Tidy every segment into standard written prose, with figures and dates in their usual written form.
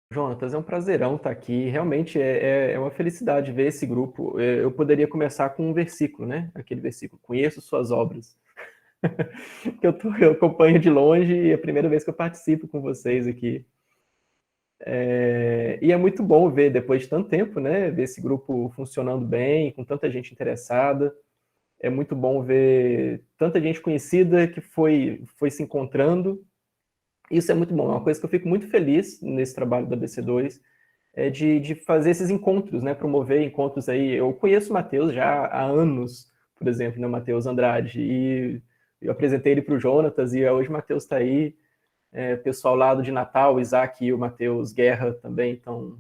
Jonatas, é um prazerão estar aqui. Realmente é uma felicidade ver esse grupo. Eu poderia começar com um versículo, né? Aquele versículo: Conheço suas obras. Que eu acompanho de longe e é a primeira vez que eu participo com vocês aqui. E é muito bom ver, depois de tanto tempo, né? Ver esse grupo funcionando bem, com tanta gente interessada. É muito bom ver tanta gente conhecida que foi se encontrando. Isso é muito bom. É uma coisa que eu fico muito feliz nesse trabalho da BC2, de fazer esses encontros, né? Promover encontros aí. Eu conheço o Matheus já há anos, por exemplo, né? O Matheus Andrade, e eu apresentei ele para o Jonatas, e hoje o Matheus está aí. O pessoal lá do de Natal, o Isaac e o Matheus Guerra também estão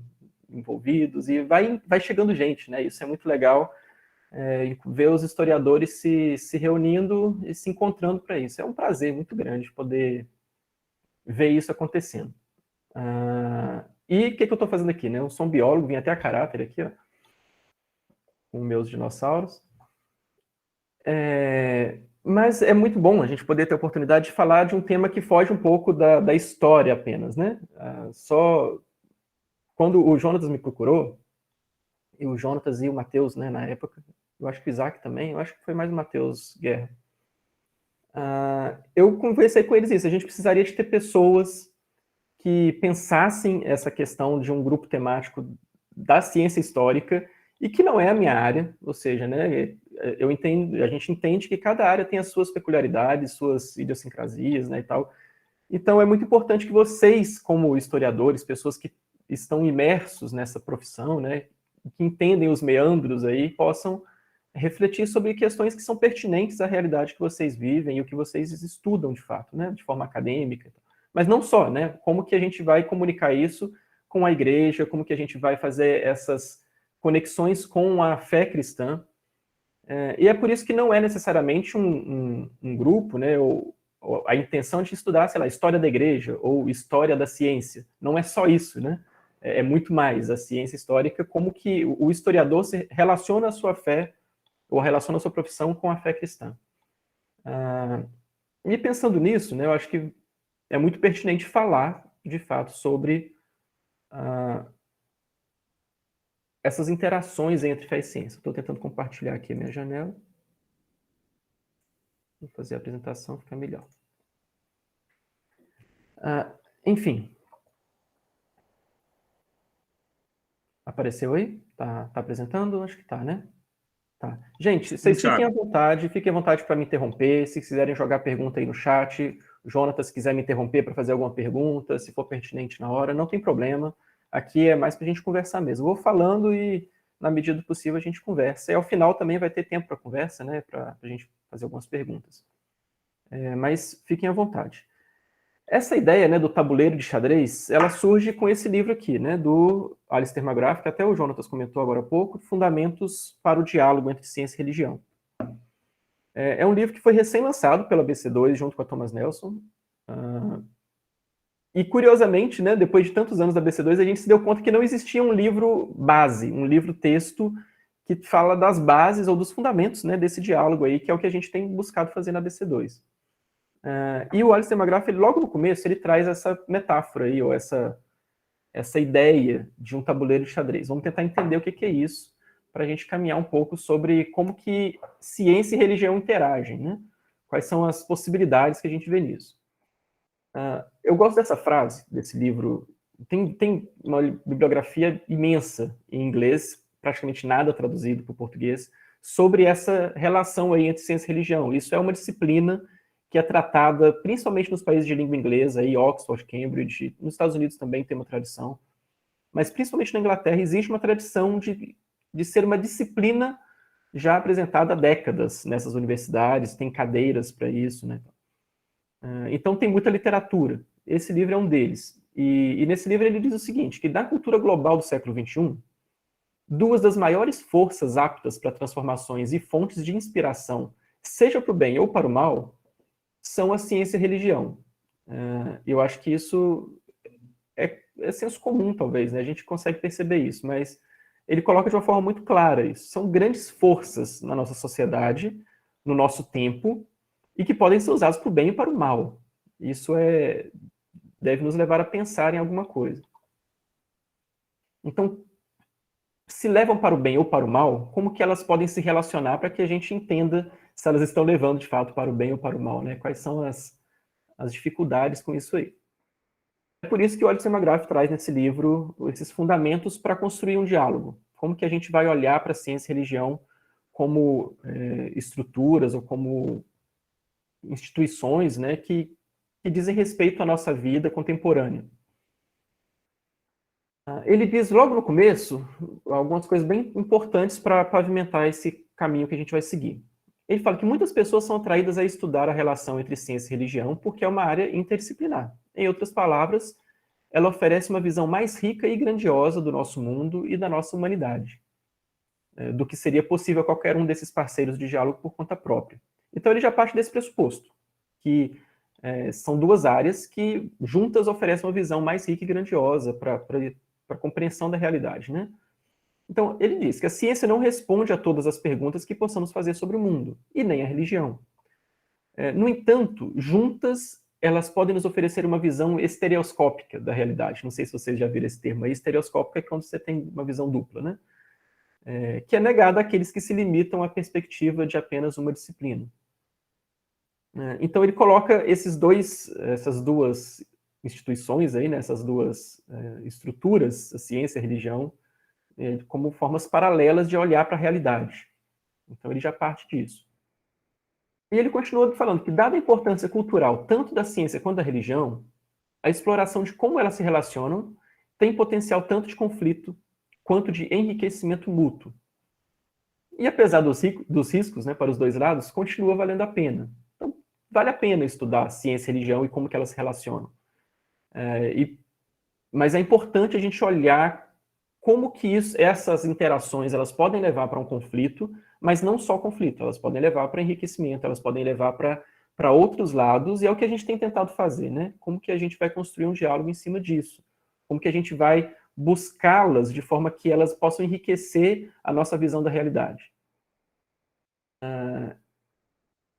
envolvidos, e vai chegando gente, né? Isso é muito legal, ver os historiadores se reunindo e se encontrando para isso. É um prazer muito grande poder ver isso acontecendo. E o que eu estou fazendo aqui, né? Eu sou um biólogo, vim até a caráter aqui, ó, com meus dinossauros. Mas é muito bom a gente poder ter a oportunidade de falar de um tema que foge um pouco da história apenas, né? Só quando o Jonatas me procurou, e o Jonatas e o Matheus, né, na época, eu acho que o Isaac também, eu acho que foi mais o Matheus Guerra. Eu conversei com eles isso, a gente precisaria de ter pessoas que pensassem essa questão de um grupo temático da ciência histórica, e que não é a minha área, ou seja, né, a gente entende que cada área tem as suas peculiaridades, suas idiosincrasias, né, e tal. Então é muito importante que vocês, como historiadores, pessoas que estão imersos nessa profissão, né, que entendem os meandros aí, possam refletir sobre questões que são pertinentes à realidade que vocês vivem e o que vocês estudam de fato, né, de forma acadêmica. Mas não só, né, como que a gente vai comunicar isso com a igreja, como que a gente vai fazer essas conexões com a fé cristã. E é por isso que não é necessariamente um grupo, né, ou a intenção de estudar, sei lá, história da igreja ou história da ciência. Não é só isso, né? É muito mais a ciência histórica, como que o historiador se relaciona a sua fé ou relaciona a sua profissão com a fé cristã. E pensando nisso, né, eu acho que é muito pertinente falar, de fato, sobre essas interações entre fé e ciência. Estou tentando compartilhar aqui a minha janela. Vou fazer a apresentação, ficar melhor. Enfim. Apareceu aí? Tá apresentando? Acho que tá, né? Tá. Gente, Sim, vocês Thiago. fiquem à vontade para me interromper. Se quiserem jogar pergunta aí no chat, o Jonatas, se quiser me interromper para fazer alguma pergunta, se for pertinente na hora, não tem problema. Aqui é mais para a gente conversar mesmo. Eu vou falando e, na medida do possível, a gente conversa. E ao final também vai ter tempo para conversa, né? Para a gente fazer algumas perguntas. Mas fiquem à vontade. Essa ideia, né, do tabuleiro de xadrez, ela surge com esse livro aqui, né, do Alistair McGrath, que até o Jonatas comentou agora há pouco, Fundamentos para o Diálogo entre Ciência e Religião. É um livro que foi recém-lançado pela BC2, junto com a Thomas Nelson. E, curiosamente, né, depois de tantos anos da BC2, a gente se deu conta que não existia um livro base, um livro-texto que fala das bases ou dos fundamentos, né, desse diálogo aí, que é o que a gente tem buscado fazer na BC2. E o Alistair McGrath, ele, logo no começo, ele traz essa metáfora aí, ou essa ideia de um tabuleiro de xadrez. Vamos tentar entender o que é isso, para a gente caminhar um pouco sobre como que ciência e religião interagem, né? Quais são as possibilidades que a gente vê nisso. Eu gosto dessa frase, desse livro. Tem uma bibliografia imensa em inglês, praticamente nada traduzido para o português, sobre essa relação aí entre ciência e religião. Isso é uma disciplina que é tratada principalmente nos países de língua inglesa, aí Oxford, Cambridge, nos Estados Unidos também tem uma tradição, mas principalmente na Inglaterra existe uma tradição de ser uma disciplina já apresentada há décadas nessas universidades, tem cadeiras para isso, né? Então tem muita literatura. Esse livro é um deles. E nesse livro ele diz o seguinte, que na cultura global do século XXI, duas das maiores forças aptas para transformações e fontes de inspiração, seja para o bem ou para o mal, são a ciência e a religião. Eu acho que isso é senso comum, talvez, né? A gente consegue perceber isso, mas ele coloca de uma forma muito clara isso. São grandes forças na nossa sociedade, no nosso tempo, e que podem ser usadas para o bem e para o mal. Isso deve nos levar a pensar em alguma coisa. Então, se levam para o bem ou para o mal, como que elas podem se relacionar para que a gente entenda se elas estão levando de fato para o bem ou para o mal, né? Quais são as dificuldades com isso aí. É por isso que o Alisson McGrath traz nesse livro esses fundamentos para construir um diálogo. Como que a gente vai olhar para a ciência e religião como estruturas ou como instituições, né, que dizem respeito à nossa vida contemporânea. Ele diz logo no começo algumas coisas bem importantes para pavimentar esse caminho que a gente vai seguir. Ele fala que muitas pessoas são atraídas a estudar a relação entre ciência e religião porque é uma área interdisciplinar. Em outras palavras, ela oferece uma visão mais rica e grandiosa do nosso mundo e da nossa humanidade, do que seria possível a qualquer um desses parceiros de diálogo por conta própria. Então ele já parte desse pressuposto, que são duas áreas que juntas oferecem uma visão mais rica e grandiosa para a compreensão da realidade, né? Então, ele diz que a ciência não responde a todas as perguntas que possamos fazer sobre o mundo, e nem a religião. No entanto, juntas, elas podem nos oferecer uma visão estereoscópica da realidade. Não sei se vocês já viram esse termo aí. Estereoscópica é quando você tem uma visão dupla, né? Que é negada àqueles que se limitam à perspectiva de apenas uma disciplina. Então, ele coloca essas duas instituições aí, né, essas duas estruturas, a ciência e a religião, como formas paralelas de olhar para a realidade. Então, ele já parte disso. E ele continua falando que, dada a importância cultural tanto da ciência quanto da religião, a exploração de como elas se relacionam tem potencial tanto de conflito quanto de enriquecimento mútuo. E apesar dos riscos, né, para os dois lados, continua valendo a pena. Então, vale a pena estudar ciência e religião e como que elas se relacionam. Mas é importante a gente olhar como que essas interações elas podem levar para um conflito, mas não só conflito, elas podem levar para enriquecimento, elas podem levar para outros lados, e é o que a gente tem tentado fazer, né? Como que a gente vai construir um diálogo em cima disso? Como que a gente vai buscá-las de forma que elas possam enriquecer a nossa visão da realidade?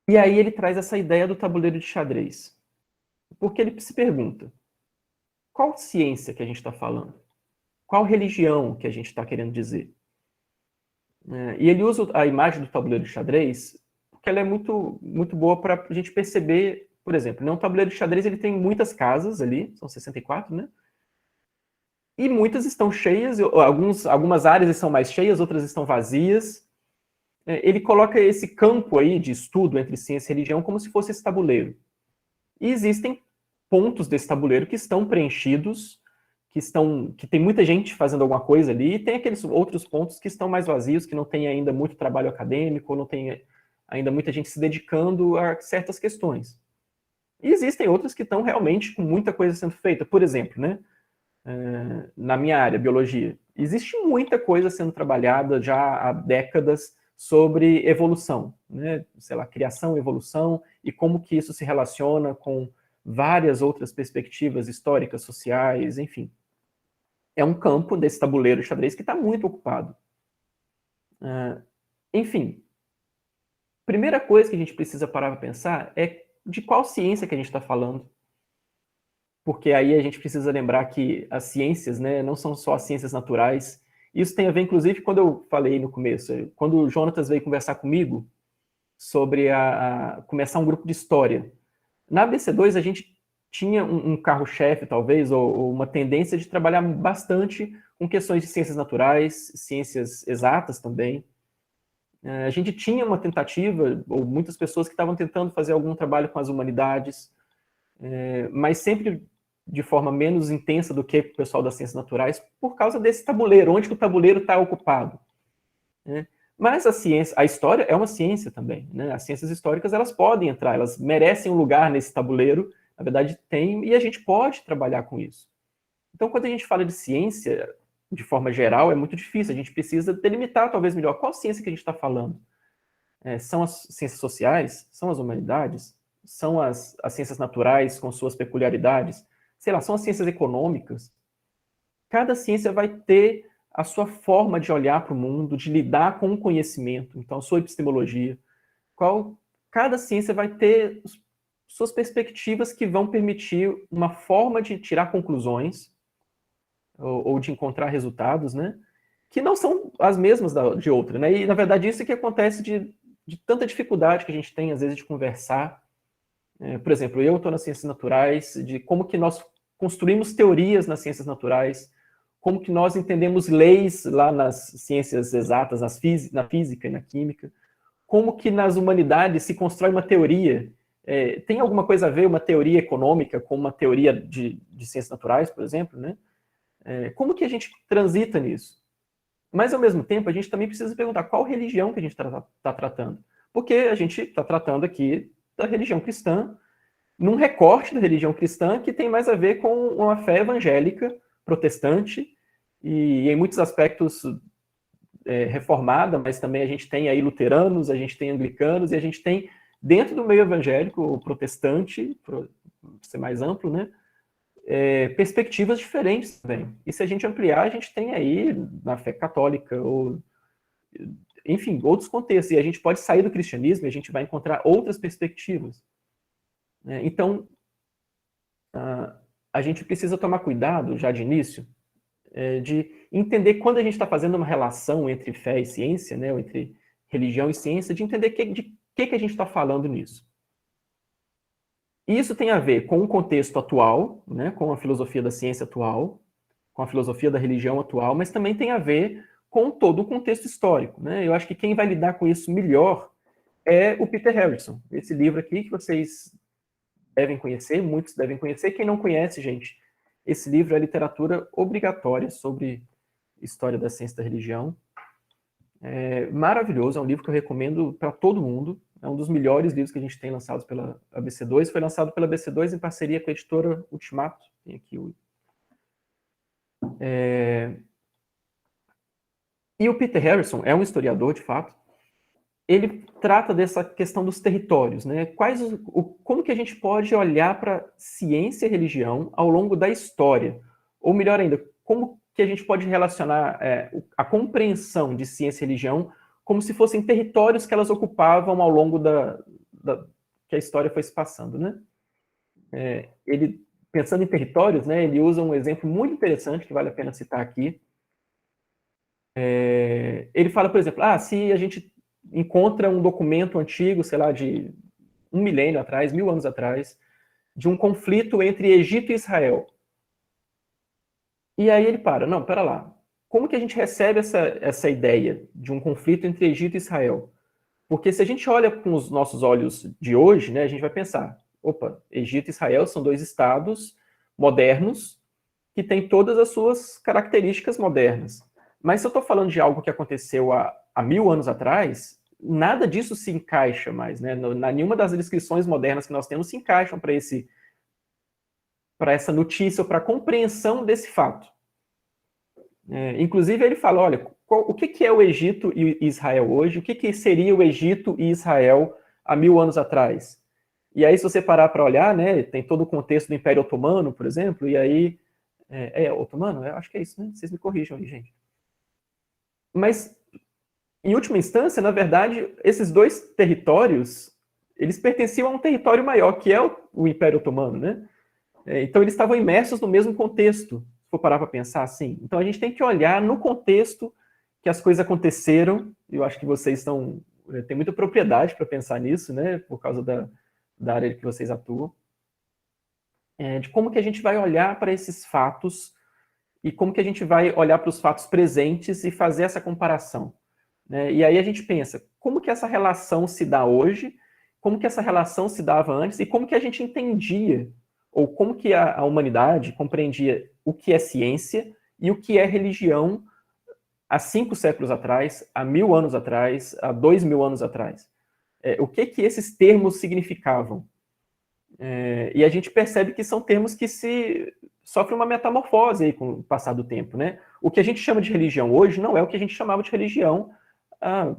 E aí ele traz essa ideia do tabuleiro de xadrez. Porque ele se pergunta, qual ciência que a gente está falando? Qual religião que a gente está querendo dizer? E ele usa a imagem do tabuleiro de xadrez porque ela é muito, muito boa para a gente perceber, por exemplo, né, um tabuleiro de xadrez ele tem muitas casas ali, são 64, né? E muitas estão cheias, algumas áreas estão mais cheias, outras estão vazias. Ele coloca esse campo aí de estudo entre ciência e religião como se fosse esse tabuleiro. E existem pontos desse tabuleiro que estão preenchidos, que tem muita gente fazendo alguma coisa ali, e tem aqueles outros pontos que estão mais vazios, que não tem ainda muito trabalho acadêmico, não tem ainda muita gente se dedicando a certas questões. E existem outros que estão realmente com muita coisa sendo feita. Por exemplo, né, na minha área, biologia, existe muita coisa sendo trabalhada já há décadas sobre evolução, né? Sei lá, criação, evolução, e como que isso se relaciona com várias outras perspectivas históricas, sociais, enfim. É um campo desse tabuleiro de xadrez que está muito ocupado. Enfim, primeira coisa que a gente precisa parar para pensar é de qual ciência que a gente está falando. Porque aí a gente precisa lembrar que as ciências, né, não são só as ciências naturais. Isso tem a ver, inclusive, quando eu falei no começo, quando o Jonatas veio conversar comigo sobre começar um grupo de história. Na ABC2, a gente tinha um carro-chefe, talvez, ou uma tendência de trabalhar bastante com questões de ciências naturais, ciências exatas também. A gente tinha uma tentativa, ou muitas pessoas que estavam tentando fazer algum trabalho com as humanidades, mas sempre de forma menos intensa do que o pessoal das ciências naturais, por causa desse tabuleiro, onde que o tabuleiro está ocupado. Né? Mas a história é uma ciência também. Né? As ciências históricas elas podem entrar, elas merecem um lugar nesse tabuleiro, na verdade tem, e a gente pode trabalhar com isso. Então, quando a gente fala de ciência, de forma geral, é muito difícil, a gente precisa delimitar talvez melhor qual ciência que a gente está falando. São as ciências sociais? São as humanidades? São as ciências naturais com suas peculiaridades? Sei lá, são as ciências econômicas? Cada ciência vai ter a sua forma de olhar para o mundo, de lidar com o conhecimento, então a sua epistemologia. Cada ciência vai ter suas perspectivas que vão permitir uma forma de tirar conclusões, ou de encontrar resultados, né, que não são as mesmas de outra, né, e na verdade isso é que acontece de tanta dificuldade que a gente tem, às vezes, de conversar. Por exemplo, eu estou nas ciências naturais, de como que nós construímos teorias nas ciências naturais, como que nós entendemos leis lá nas ciências exatas, na física e na química, como que nas humanidades se constrói uma teoria. Tem alguma coisa a ver uma teoria econômica com uma teoria de ciências naturais, por exemplo, né? Como que a gente transita nisso? Mas, ao mesmo tempo, a gente também precisa perguntar qual religião que a gente está tratando. Porque a gente está tratando aqui da religião cristã, num recorte da religião cristã que tem mais a ver com uma fé evangélica, protestante, e em muitos aspectos reformada, mas também a gente tem aí luteranos, a gente tem anglicanos, e a gente tem, dentro do meio evangélico, protestante, para ser mais amplo, né, perspectivas diferentes também. E se a gente ampliar, a gente tem aí na fé católica, ou, enfim, outros contextos, e a gente pode sair do cristianismo e a gente vai encontrar outras perspectivas. Então, a gente precisa tomar cuidado, já de início, de entender quando a gente está fazendo uma relação entre fé e ciência, né, ou entre religião e ciência, de entender de que a gente está falando nisso. Isso tem a ver com o contexto atual, né, com a filosofia da ciência atual, com a filosofia da religião atual, mas também tem a ver com todo o contexto histórico, né? Eu acho que quem vai lidar com isso melhor é o Peter Harrison. Esse livro aqui que vocês devem conhecer, muitos devem conhecer. Quem não conhece, gente, esse livro é literatura obrigatória sobre história da ciência da religião. É maravilhoso, é um livro que eu recomendo para todo mundo. É um dos melhores livros que a gente tem lançados pela ABC2. Foi lançado pela ABC2 em parceria com a editora Ultimato. Tem aqui o... E o Peter Harrison é um historiador, de fato. Ele trata dessa questão dos territórios, né? Como que a gente pode olhar para ciência e religião ao longo da história? Ou melhor ainda, como que a gente pode relacionar a compreensão de ciência e religião como se fossem territórios que elas ocupavam ao longo que a história foi se passando, né? Ele, pensando em territórios, né, ele usa um exemplo muito interessante que vale a pena citar aqui. Ele fala, por exemplo, se a gente encontra um documento antigo, sei lá, de 1 milênio atrás, 1000 anos atrás, de um conflito entre Egito e Israel. E aí ele não, pera lá. Como que a gente recebe essa ideia de um conflito entre Egito e Israel? Porque se a gente olha com os nossos olhos de hoje, né, a gente vai pensar, opa, Egito e Israel são dois estados modernos que têm todas as suas características modernas. Mas se eu estou falando de algo que aconteceu há 1000 anos atrás, nada disso se encaixa mais, né? Nenhuma das descrições modernas que nós temos se encaixam para essa notícia ou para a compreensão desse fato. Inclusive, ele fala, olha, o que é o Egito e Israel hoje? O que seria o Egito e Israel há 1000 anos atrás? E aí, se você parar para olhar, né, tem todo o contexto do Império Otomano, por exemplo, e aí... otomano? Eu acho que é isso, né? Vocês me corrijam aí, gente. Mas, em última instância, na verdade, esses dois territórios, eles pertenciam a um território maior, que é o Império Otomano, né? Então, eles estavam imersos no mesmo contexto, se for parar para pensar assim. Então, a gente tem que olhar no contexto que as coisas aconteceram. Eu acho que vocês têm muita propriedade para pensar nisso, né? Por causa da área que vocês atuam. De como que a gente vai olhar para esses fatos e como que a gente vai olhar para os fatos presentes e fazer essa comparação. Né? E aí a gente pensa, como que essa relação se dá hoje, como que essa relação se dava antes e como que a gente entendia, ou como que a humanidade compreendia o que é ciência e o que é religião há 5 séculos atrás, há 1000 anos atrás, há 2000 anos atrás. O que esses termos significavam? E a gente percebe que são termos que sofrem uma metamorfose aí com o passar do tempo, né? O que a gente chama de religião hoje não é o que a gente chamava de religião há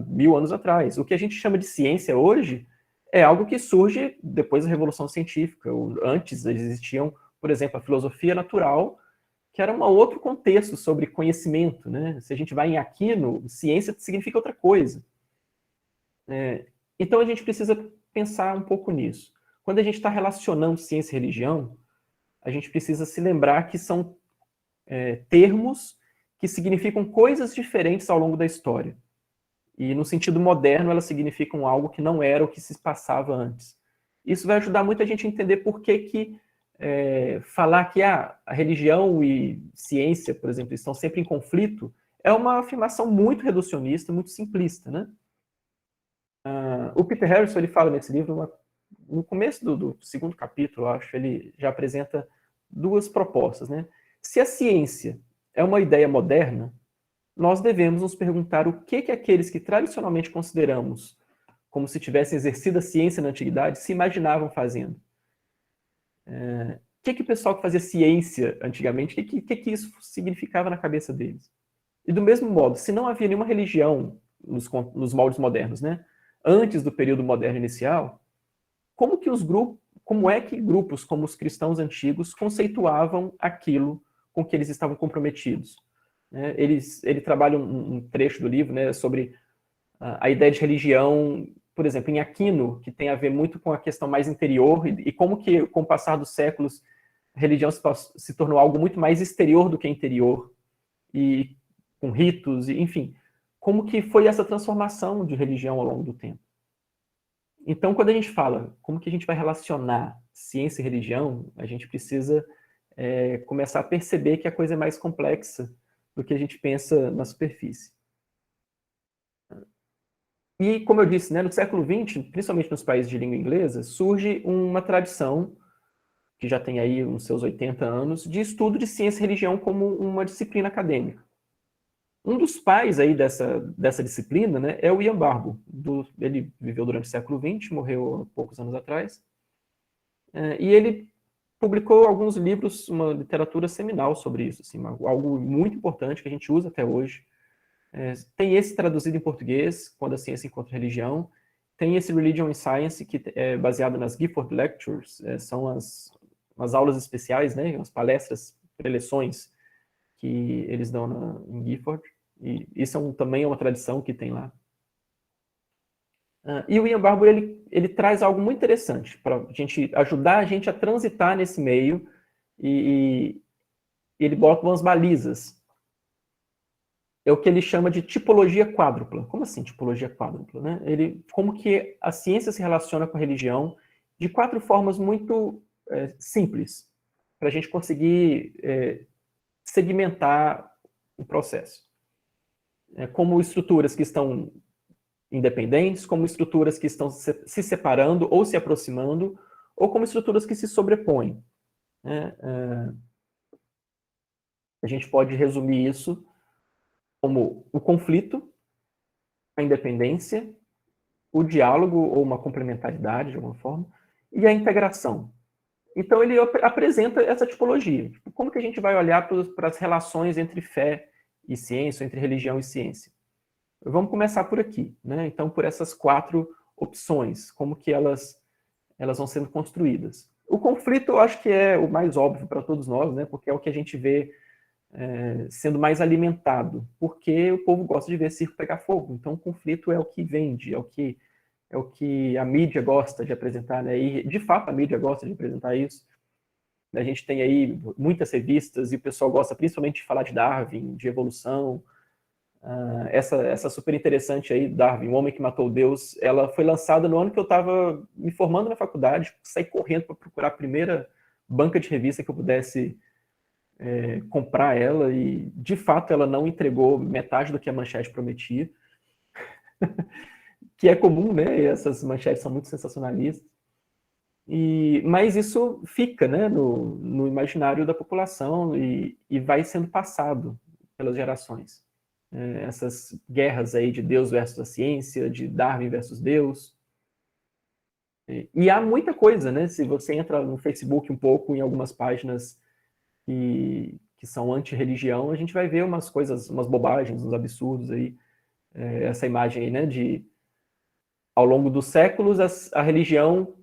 1000 anos atrás. O que a gente chama de ciência hoje é algo que surge depois da Revolução Científica. Antes existiam, por exemplo, a filosofia natural, que era um outro contexto sobre conhecimento, né? Se a gente vai em Aquino, ciência significa outra coisa. Então a gente precisa pensar um pouco nisso. Quando a gente está relacionando ciência e religião, a gente precisa se lembrar que são termos que significam coisas diferentes ao longo da história. E no sentido moderno, elas significam algo que não era o que se passava antes. Isso vai ajudar muito a gente a entender por que falar que a religião e ciência, por exemplo, estão sempre em conflito, é uma afirmação muito reducionista, muito simplista, né? O Peter Harrison, ele fala nesse livro, no começo do segundo capítulo, acho, ele já apresenta duas propostas, né? Se a ciência é uma ideia moderna, nós devemos nos perguntar o que aqueles que tradicionalmente consideramos como se tivessem exercido a ciência na antiguidade se imaginavam fazendo. O que o pessoal que fazia ciência antigamente, o que isso significava na cabeça deles? E do mesmo modo, se não havia nenhuma religião nos moldes modernos, né, antes do período moderno inicial, como é que grupos como os cristãos antigos conceituavam aquilo com que eles estavam comprometidos? Ele trabalha um trecho do livro, né, sobre a ideia de religião, por exemplo, em Aquino, que tem a ver muito com a questão mais interior, e como que, com o passar dos séculos, a religião se tornou algo muito mais exterior do que interior, e com ritos, enfim, como que foi essa transformação de religião ao longo do tempo. Então, quando a gente fala como que a gente vai relacionar ciência e religião, a gente precisa começar a perceber que a coisa é mais complexa do que a gente pensa na superfície. E, como eu disse, né, no século XX, principalmente nos países de língua inglesa, surge uma tradição, que já tem aí uns seus 80 anos, de estudo de ciência e religião como uma disciplina acadêmica. Um dos pais aí dessa disciplina, né, é o Ian Barbour. Ele viveu durante o século XX, morreu há poucos anos atrás, e ele publicou alguns livros, uma literatura seminal sobre isso, assim, algo muito importante que a gente usa até hoje. Tem esse traduzido em português, Quando a Ciência Encontra Religião. Tem esse Religion and Science, que é baseado nas Gifford Lectures, são as aulas especiais, né, as palestras, preleções que eles dão em Gifford. E isso também é uma tradição que tem lá. E o Ian Barbour, ele traz algo muito interessante para ajudar a gente a transitar nesse meio, e ele bota umas balizas. É o que ele chama de tipologia quádrupla. Como assim tipologia quádrupla? Né? Como que a ciência se relaciona com a religião de 4 formas muito simples, para a gente conseguir segmentar o processo. Como estruturas que estão independentes, como estruturas que estão se separando ou se aproximando, ou como estruturas que se sobrepõem. A gente pode resumir isso como o conflito, a independência, o diálogo ou uma complementaridade, de alguma forma, e a integração. Então, ele apresenta essa tipologia. Como que a gente vai olhar para as relações entre fé e ciência, entre religião e ciência? Vamos começar por aqui, né? Então, por essas 4 opções, como que elas vão sendo construídas. O conflito, eu acho que é o mais óbvio para todos nós, né? Porque é o que a gente vê sendo mais alimentado, porque o povo gosta de ver circo pegar fogo. Então, o conflito é o que vende, é o que a mídia gosta de apresentar, né? E, de fato, a mídia gosta de apresentar isso. A gente tem aí muitas revistas e o pessoal gosta principalmente de falar de Darwin, de evolução. Essa super interessante aí, Darwin, O Homem que Matou Deus, ela foi lançada no ano que eu estava me formando na faculdade, saí correndo para procurar a primeira banca de revista que eu pudesse comprar ela, e de fato ela não entregou metade do que a manchete prometia, que é comum, né? Essas manchetes são muito sensacionalistas. Mas isso fica, né, no imaginário da população e vai sendo passado pelas gerações. Essas guerras aí de Deus versus a ciência, de Darwin versus Deus. E há muita coisa, né? Se você entra no Facebook um pouco, em algumas páginas que são anti-religião, a gente vai ver umas coisas, umas bobagens, uns absurdos aí. Essa imagem aí, né, ao longo dos séculos, a religião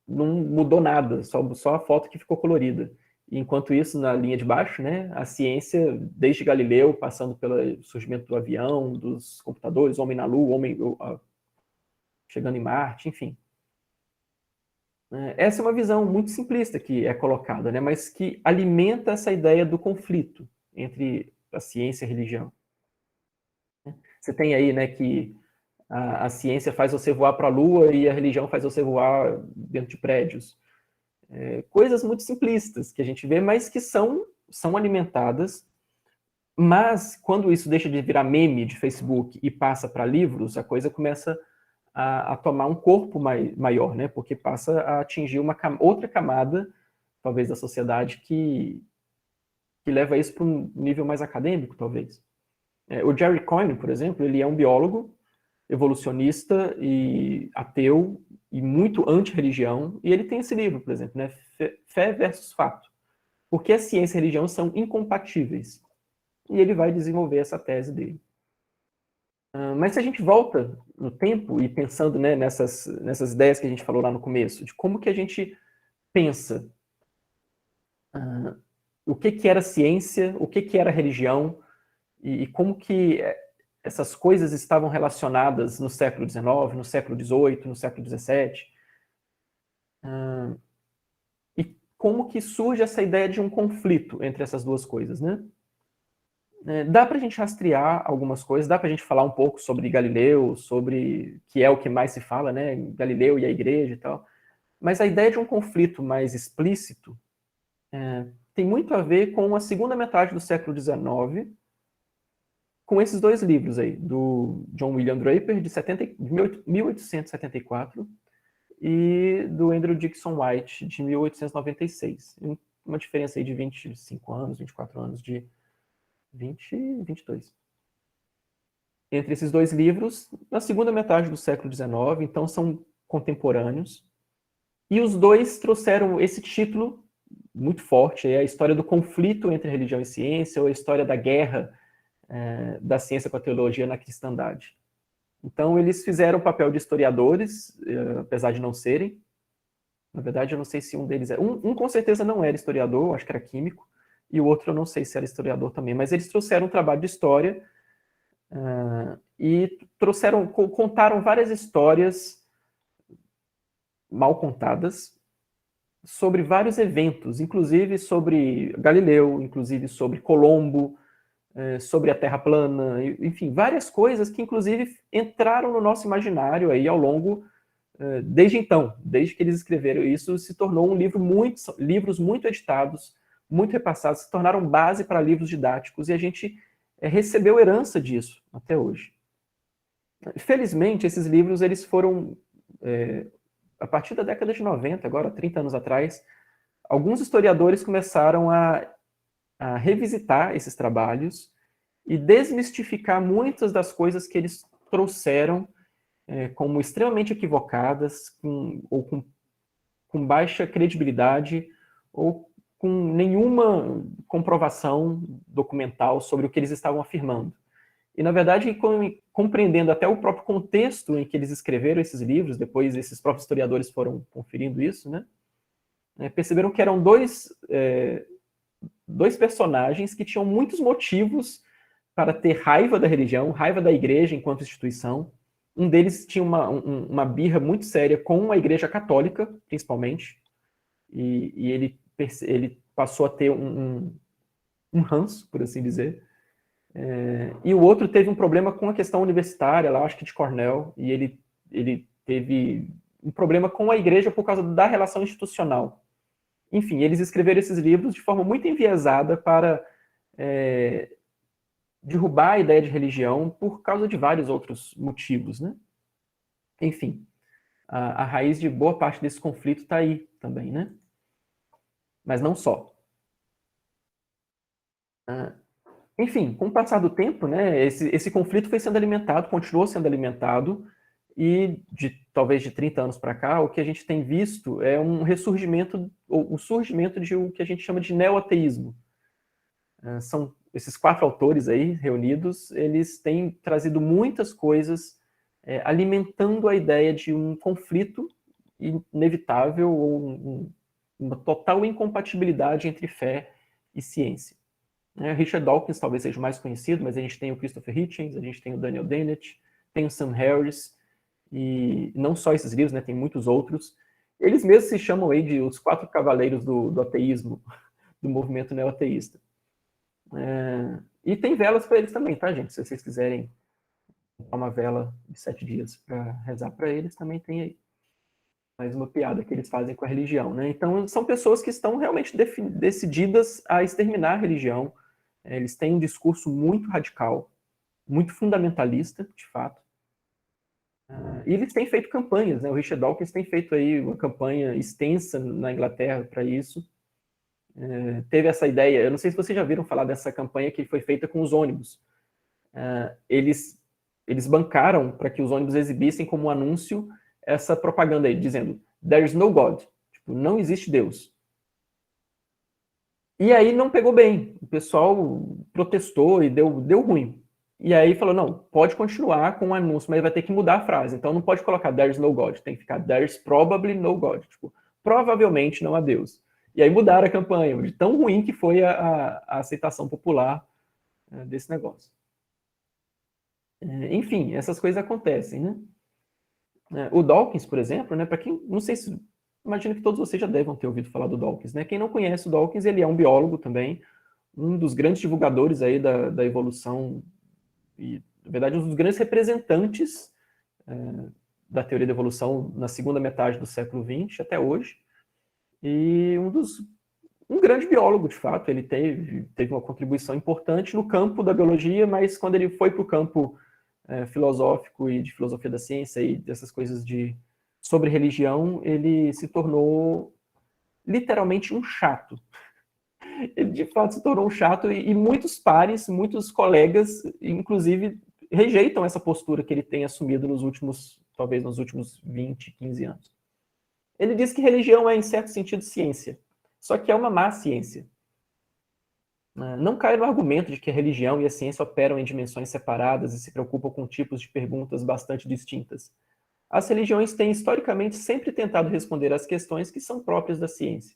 não mudou nada, só a foto que ficou colorida. E, enquanto isso, na linha de baixo, né, a ciência, desde Galileu, passando pelo surgimento do avião, dos computadores, homem na Lua, chegando em Marte, enfim. Essa é uma visão muito simplista que é colocada, né, mas que alimenta essa ideia do conflito. entre a ciência e a religião. Você tem aí, né, que a ciência faz você voar para a Lua e a religião faz você voar dentro de prédios. Coisas muito simplistas que a gente vê, mas que são alimentadas. Mas, quando isso deixa de virar meme de Facebook e passa para livros, a coisa começa a tomar um corpo maior, né? Porque passa a atingir outra camada, talvez, da sociedade que leva isso para um nível mais acadêmico, talvez. O Jerry Coyne, por exemplo, ele é um biólogo evolucionista e ateu e muito anti-religião, e ele tem esse livro, por exemplo, né? Fé versus Fato. Porque a ciência e a religião são incompatíveis. E ele vai desenvolver essa tese dele. Mas se a gente volta no tempo e pensando, né, nessas ideias que a gente falou lá no começo, de como que a gente pensa o que era ciência, o que era religião, e como que essas coisas estavam relacionadas no século XIX, no século XVIII, no século XVII, e como que surge essa ideia de um conflito entre essas duas coisas, né? Dá para a gente rastrear algumas coisas, dá para a gente falar um pouco sobre Galileu, sobre que é o que mais se fala, né? Galileu e a igreja e tal. Mas a ideia de um conflito mais explícito tem muito a ver com a segunda metade do século XIX, com esses dois livros aí, do John William Draper, de 1874, e do Andrew Dickson White, de 1896. Uma diferença aí de 25 anos, 24 anos, de 20 e 22. Entre esses dois livros, na segunda metade do século XIX, então são contemporâneos, e os dois trouxeram esse título muito forte, é a história do conflito entre religião e ciência, ou a história da guerra da ciência com a teologia na cristandade. Então, eles fizeram o papel de historiadores, apesar de não serem. Na verdade, eu não sei se um deles é. Um com certeza não era historiador, acho que era químico, e o outro eu não sei se era historiador também, mas eles trouxeram um trabalho de história e contaram várias histórias mal contadas sobre vários eventos, inclusive sobre Galileu, inclusive sobre Colombo, sobre a Terra plana, enfim, várias coisas que inclusive entraram no nosso imaginário aí ao longo, desde então, desde que eles escreveram isso, se tornou um livro livros muito editados, muito repassados, se tornaram base para livros didáticos, e a gente recebeu herança disso até hoje. Felizmente, esses livros eles foram, a partir da década de 90, agora 30 anos atrás, alguns historiadores começaram a revisitar esses trabalhos e desmistificar muitas das coisas que eles trouxeram como extremamente equivocadas, ou com baixa credibilidade, ou com nenhuma comprovação documental sobre o que eles estavam afirmando. E, na verdade, compreendendo até o próprio contexto em que eles escreveram esses livros, depois esses próprios historiadores foram conferindo isso, né? Perceberam que eram dois personagens que tinham muitos motivos para ter raiva da religião, raiva da igreja enquanto instituição. Um deles tinha uma birra muito séria com a igreja católica, principalmente, e ele passou a ter um ranço, por assim dizer. E o outro teve um problema com a questão universitária, lá, acho que de Cornell, e ele teve um problema com a igreja por causa da relação institucional. Enfim, eles escreveram esses livros de forma muito enviesada para derrubar a ideia de religião por causa de vários outros motivos, né? Enfim, a raiz de boa parte desse conflito está aí também, né? Mas não só. Enfim, com o passar do tempo, né, esse conflito foi sendo alimentado, continuou sendo alimentado, e talvez de 30 anos para cá, o que a gente tem visto é um ressurgimento, ou o surgimento de o que a gente chama de neoateísmo. São esses 4 autores aí reunidos, eles têm trazido muitas coisas alimentando a ideia de um conflito inevitável, ou uma total incompatibilidade entre fé e ciência. Richard Dawkins talvez seja o mais conhecido, mas a gente tem o Christopher Hitchens, a gente tem o Daniel Dennett, tem o Sam Harris, e não só esses livros, né, tem muitos outros. Eles mesmos se chamam aí de os 4 cavaleiros do ateísmo, do movimento neoateísta. E tem velas para eles também, tá, gente? Se vocês quiserem comprar uma vela de 7 dias para rezar para eles, também tem aí. Mais uma piada que eles fazem com a religião, né? Então, são pessoas que estão realmente decididas a exterminar a religião. Eles têm um discurso muito radical, muito fundamentalista, de fato. E eles têm feito campanhas, né? O Richard Dawkins tem feito aí uma campanha extensa na Inglaterra para isso. Teve essa ideia, eu não sei se vocês já viram falar dessa campanha que foi feita com os ônibus. Eles bancaram para que os ônibus exibissem como um anúncio essa propaganda aí, dizendo "There is no God", tipo, não existe Deus. E aí não pegou bem, o pessoal protestou e deu ruim. E aí falou, não, pode continuar com o anúncio, mas vai ter que mudar a frase. Então não pode colocar "There's no God", tem que ficar "There's probably no God", tipo, provavelmente não há Deus. E aí mudaram a campanha, de tão ruim que foi a aceitação popular desse negócio. Enfim, essas coisas acontecem, né? O Dawkins, por exemplo, né, para quem, não sei se, imagino que todos vocês já devem ter ouvido falar do Dawkins, né? Quem não conhece o Dawkins, ele é um biólogo também, um dos grandes divulgadores aí da evolução e, na verdade, um dos grandes representantes da teoria da evolução na segunda metade do século XX até hoje, e um grande biólogo, de fato. Ele teve uma contribuição importante no campo da biologia, mas quando ele foi para o campo filosófico e de filosofia da ciência e dessas coisas sobre religião, ele se tornou literalmente um chato. Ele de fato se tornou um chato e muitos pares, muitos colegas, inclusive, rejeitam essa postura que ele tem assumido talvez nos últimos 20, 15 anos. Ele diz que religião é, em certo sentido, ciência, só que é uma má ciência. Não cai no argumento de que a religião e a ciência operam em dimensões separadas e se preocupam com tipos de perguntas bastante distintas. As religiões têm, historicamente, sempre tentado responder às questões que são próprias da ciência.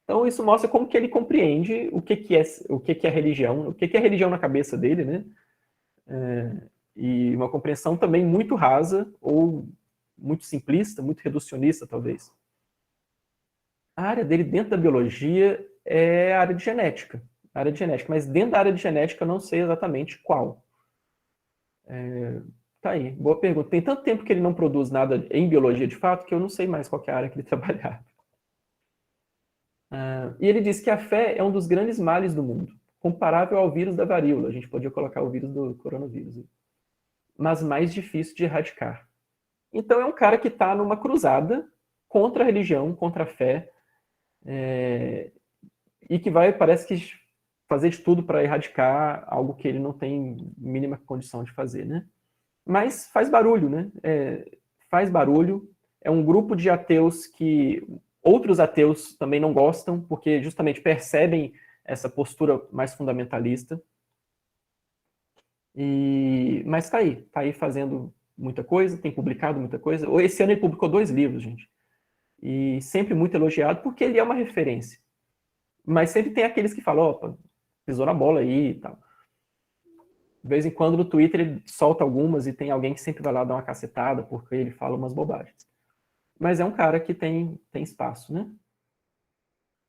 Então, isso mostra como que ele compreende o que é religião, o que é religião na cabeça dele, né? E uma compreensão também muito rasa, ou muito simplista, muito reducionista, talvez. A área dele dentro da biologia é a área de genética. Mas dentro da área de genética eu não sei exatamente qual. Tá aí, boa pergunta. Tem tanto tempo que ele não produz nada em biologia de fato que eu não sei mais qual que é a área que ele trabalhava. E ele diz que a fé é um dos grandes males do mundo, comparável ao vírus da varíola. A gente podia colocar o vírus do coronavírus, mas mais difícil de erradicar. Então é um cara que está numa cruzada contra a religião, contra a fé, e que parece que, fazer de tudo para erradicar algo que ele não tem mínima condição de fazer, né? Mas faz barulho, né? Faz barulho. É um grupo de ateus que outros ateus também não gostam, porque justamente percebem essa postura mais fundamentalista. Mas está aí fazendo muita coisa, tem publicado muita coisa. Esse ano ele publicou 2 livros, gente. E sempre muito elogiado, porque ele é uma referência. Mas sempre tem aqueles que falam, opa, pisou na bola aí e tal. De vez em quando no Twitter ele solta algumas e tem alguém que sempre vai lá dar uma cacetada porque ele fala umas bobagens. Mas é um cara que tem espaço, né?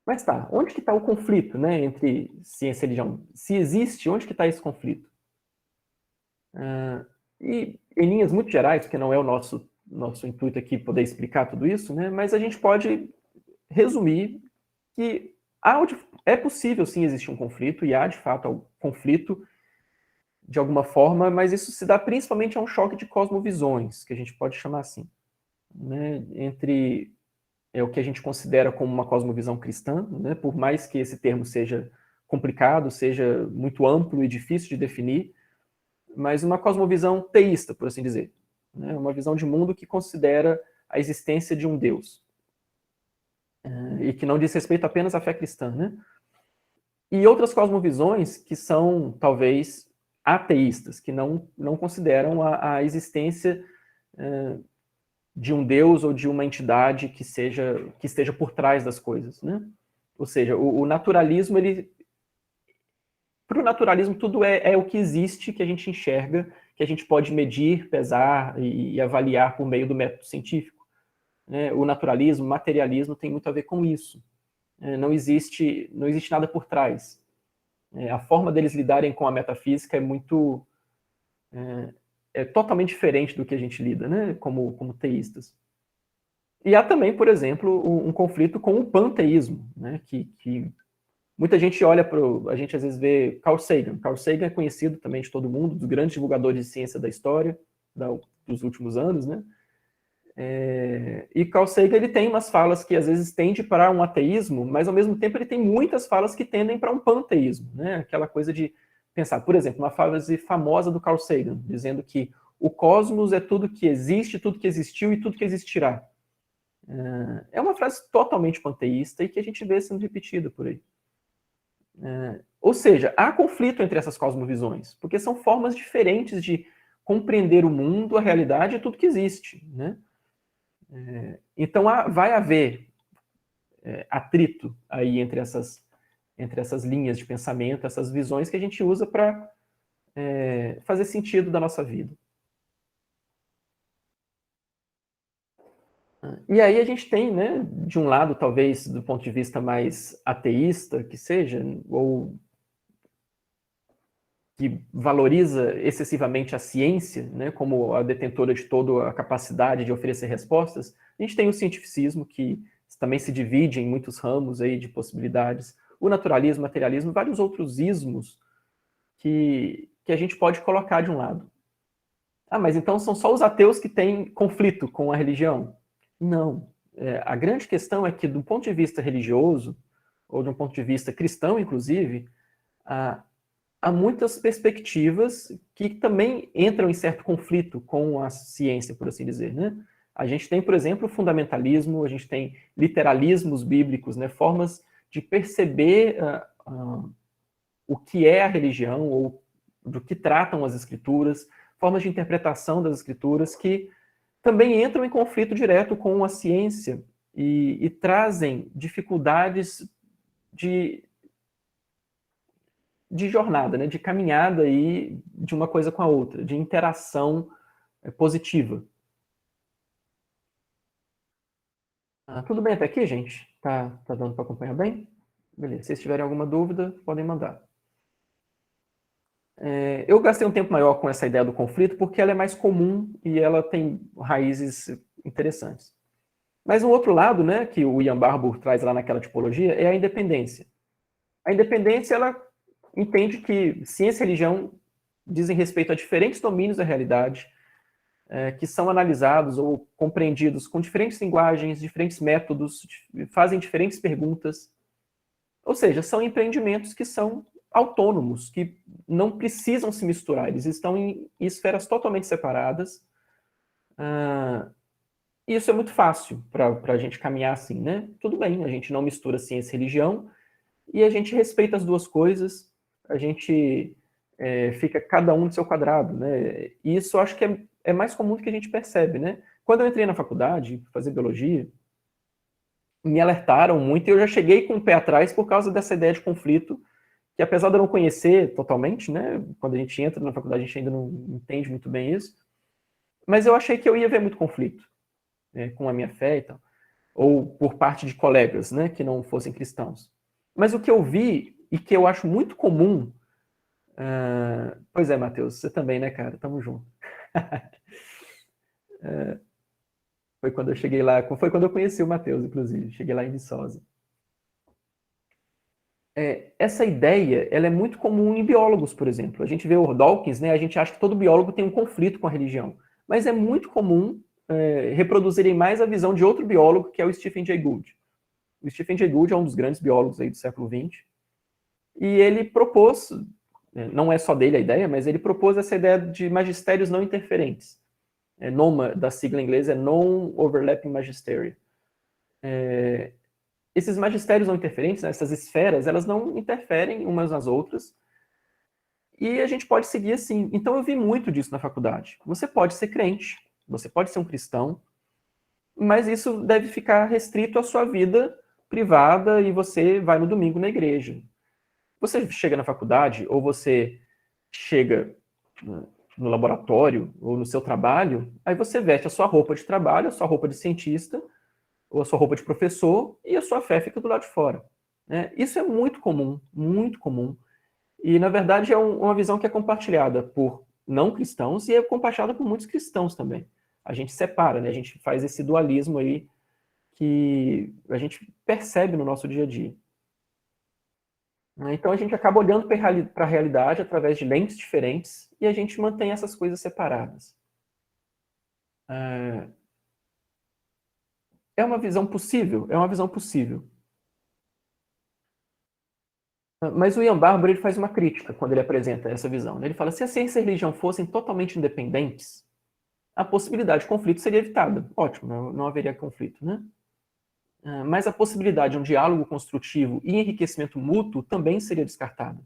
Mas tá, onde que está o conflito, né, entre ciência e religião? Se existe, onde que está esse conflito? E em linhas muito gerais, porque não é o nosso intuito aqui poder explicar tudo isso, né, mas a gente pode resumir que é possível sim existir um conflito, e há de fato um conflito de alguma forma, mas isso se dá principalmente a um choque de cosmovisões, que a gente pode chamar assim, né, entre o que a gente considera como uma cosmovisão cristã, né, por mais que esse termo seja complicado, seja muito amplo e difícil de definir, mas uma cosmovisão teísta, por assim dizer, né, uma visão de mundo que considera a existência de um Deus, e que não diz respeito apenas à fé cristã, né? E outras cosmovisões que são, talvez, ateístas, que não consideram a existência de um Deus ou de uma entidade que esteja por trás das coisas, né? Ou seja, o naturalismo, para o naturalismo, tudo é o que existe, que a gente enxerga, que a gente pode medir, pesar e avaliar por meio do método científico, né? O naturalismo, o materialismo tem muito a ver com isso. Não existe nada por trás. A forma deles lidarem com a metafísica é muito... é totalmente diferente do que a gente lida, né, como teístas. E há também, por exemplo, um conflito com o panteísmo, né, que muita gente olha para... A gente às vezes vê Carl Sagan. Carl Sagan é conhecido também de todo mundo, dos grandes divulgadores de ciência da história dos últimos anos, né? E Carl Sagan, ele tem umas falas que às vezes tende para um ateísmo, mas ao mesmo tempo ele tem muitas falas que tendem para um panteísmo, né? Aquela coisa de pensar, por exemplo, uma frase famosa do Carl Sagan, dizendo que o cosmos é tudo que existe, tudo que existiu e tudo que existirá. É uma frase totalmente panteísta e que a gente vê sendo repetida por aí. Ou seja, há conflito entre essas cosmovisões, porque são formas diferentes de compreender o mundo, a realidade e tudo que existe, né? Então vai haver atrito aí entre essas linhas de pensamento, essas visões que a gente usa para fazer sentido da nossa vida. E aí a gente tem, né, de um lado, talvez do ponto de vista mais ateísta que seja, ou que valoriza excessivamente a ciência, né, como a detentora de toda a capacidade de oferecer respostas, a gente tem o cientificismo, que também se divide em muitos ramos aí de possibilidades, o naturalismo, materialismo, vários outros ismos que a gente pode colocar de um lado. Mas então são só os ateus que têm conflito com a religião? Não. A grande questão é que, do ponto de vista religioso, ou de um ponto de vista cristão, inclusive, há muitas perspectivas que também entram em certo conflito com a ciência, por assim dizer, né? A gente tem, por exemplo, o fundamentalismo, a gente tem literalismos bíblicos, né? Formas de perceber o que é a religião, ou do que tratam as escrituras, formas de interpretação das escrituras que também entram em conflito direto com a ciência e trazem dificuldades de jornada, né, de caminhada aí de uma coisa com a outra, de interação positiva. Tudo bem até aqui, gente? Tá dando para acompanhar bem? Beleza. Se vocês tiverem alguma dúvida, podem mandar. Eu gastei um tempo maior com essa ideia do conflito porque ela é mais comum e ela tem raízes interessantes. Mas um outro lado, né, que o Ian Barbour traz lá naquela tipologia, é a independência. A independência, ela entende que ciência e religião dizem respeito a diferentes domínios da realidade, que são analisados ou compreendidos com diferentes linguagens, diferentes métodos, fazem diferentes perguntas. Ou seja, são empreendimentos que são autônomos, que não precisam se misturar, eles estão em esferas totalmente separadas. E isso é muito fácil para a gente caminhar assim, né? Tudo bem, a gente não mistura ciência e religião, e a gente respeita as duas coisas, a gente fica cada um no seu quadrado, né? E isso eu acho que é mais comum do que a gente percebe, né? Quando eu entrei na faculdade, fazer biologia, me alertaram muito e eu já cheguei com o pé atrás por causa dessa ideia de conflito, que apesar de eu não conhecer totalmente, né? Quando a gente entra na faculdade, a gente ainda não entende muito bem isso, mas eu achei que eu ia ver muito conflito, né, com a minha fé e tal, ou por parte de colegas, né, que não fossem cristãos. Mas o que eu vi, e que eu acho muito comum... pois é, Matheus, você também, né, cara? Tamo junto. Foi quando eu cheguei lá, foi quando eu conheci o Matheus, inclusive. Cheguei lá em Viçosa. Essa ideia, ela é muito comum em biólogos, por exemplo. A gente vê o Dawkins, né? A gente acha que todo biólogo tem um conflito com a religião. Mas é muito comum reproduzirem mais a visão de outro biólogo, que é o Stephen Jay Gould. O Stephen Jay Gould é um dos grandes biólogos aí do século XX. E ele propôs, não é só dele a ideia, mas ele propôs essa ideia de magistérios não interferentes. NOMA, da sigla inglesa, é Non-Overlapping Magistery. Esses magistérios não interferentes, né, essas esferas, elas não interferem umas nas outras, e a gente pode seguir assim. Então eu vi muito disso na faculdade. Você pode ser crente, você pode ser um cristão, mas isso deve ficar restrito à sua vida privada e você vai no domingo na igreja. Você chega na faculdade, ou você chega no laboratório, ou no seu trabalho, aí você veste a sua roupa de trabalho, a sua roupa de cientista, ou a sua roupa de professor, e a sua fé fica do lado de fora. Isso é muito comum, muito comum. E, na verdade, é uma visão que é compartilhada por não cristãos e é compartilhada por muitos cristãos também. A gente separa, né? A gente faz esse dualismo aí que a gente percebe no nosso dia a dia. Então, a gente acaba olhando para a realidade através de lentes diferentes e a gente mantém essas coisas separadas. É uma visão possível? É uma visão possível. Mas o Ian Barbour ele faz uma crítica quando ele apresenta essa visão. Ele fala, se a ciência e a religião fossem totalmente independentes, a possibilidade de conflito seria evitada. Ótimo, não haveria conflito, né? Mas a possibilidade de um diálogo construtivo e enriquecimento mútuo também seria descartada.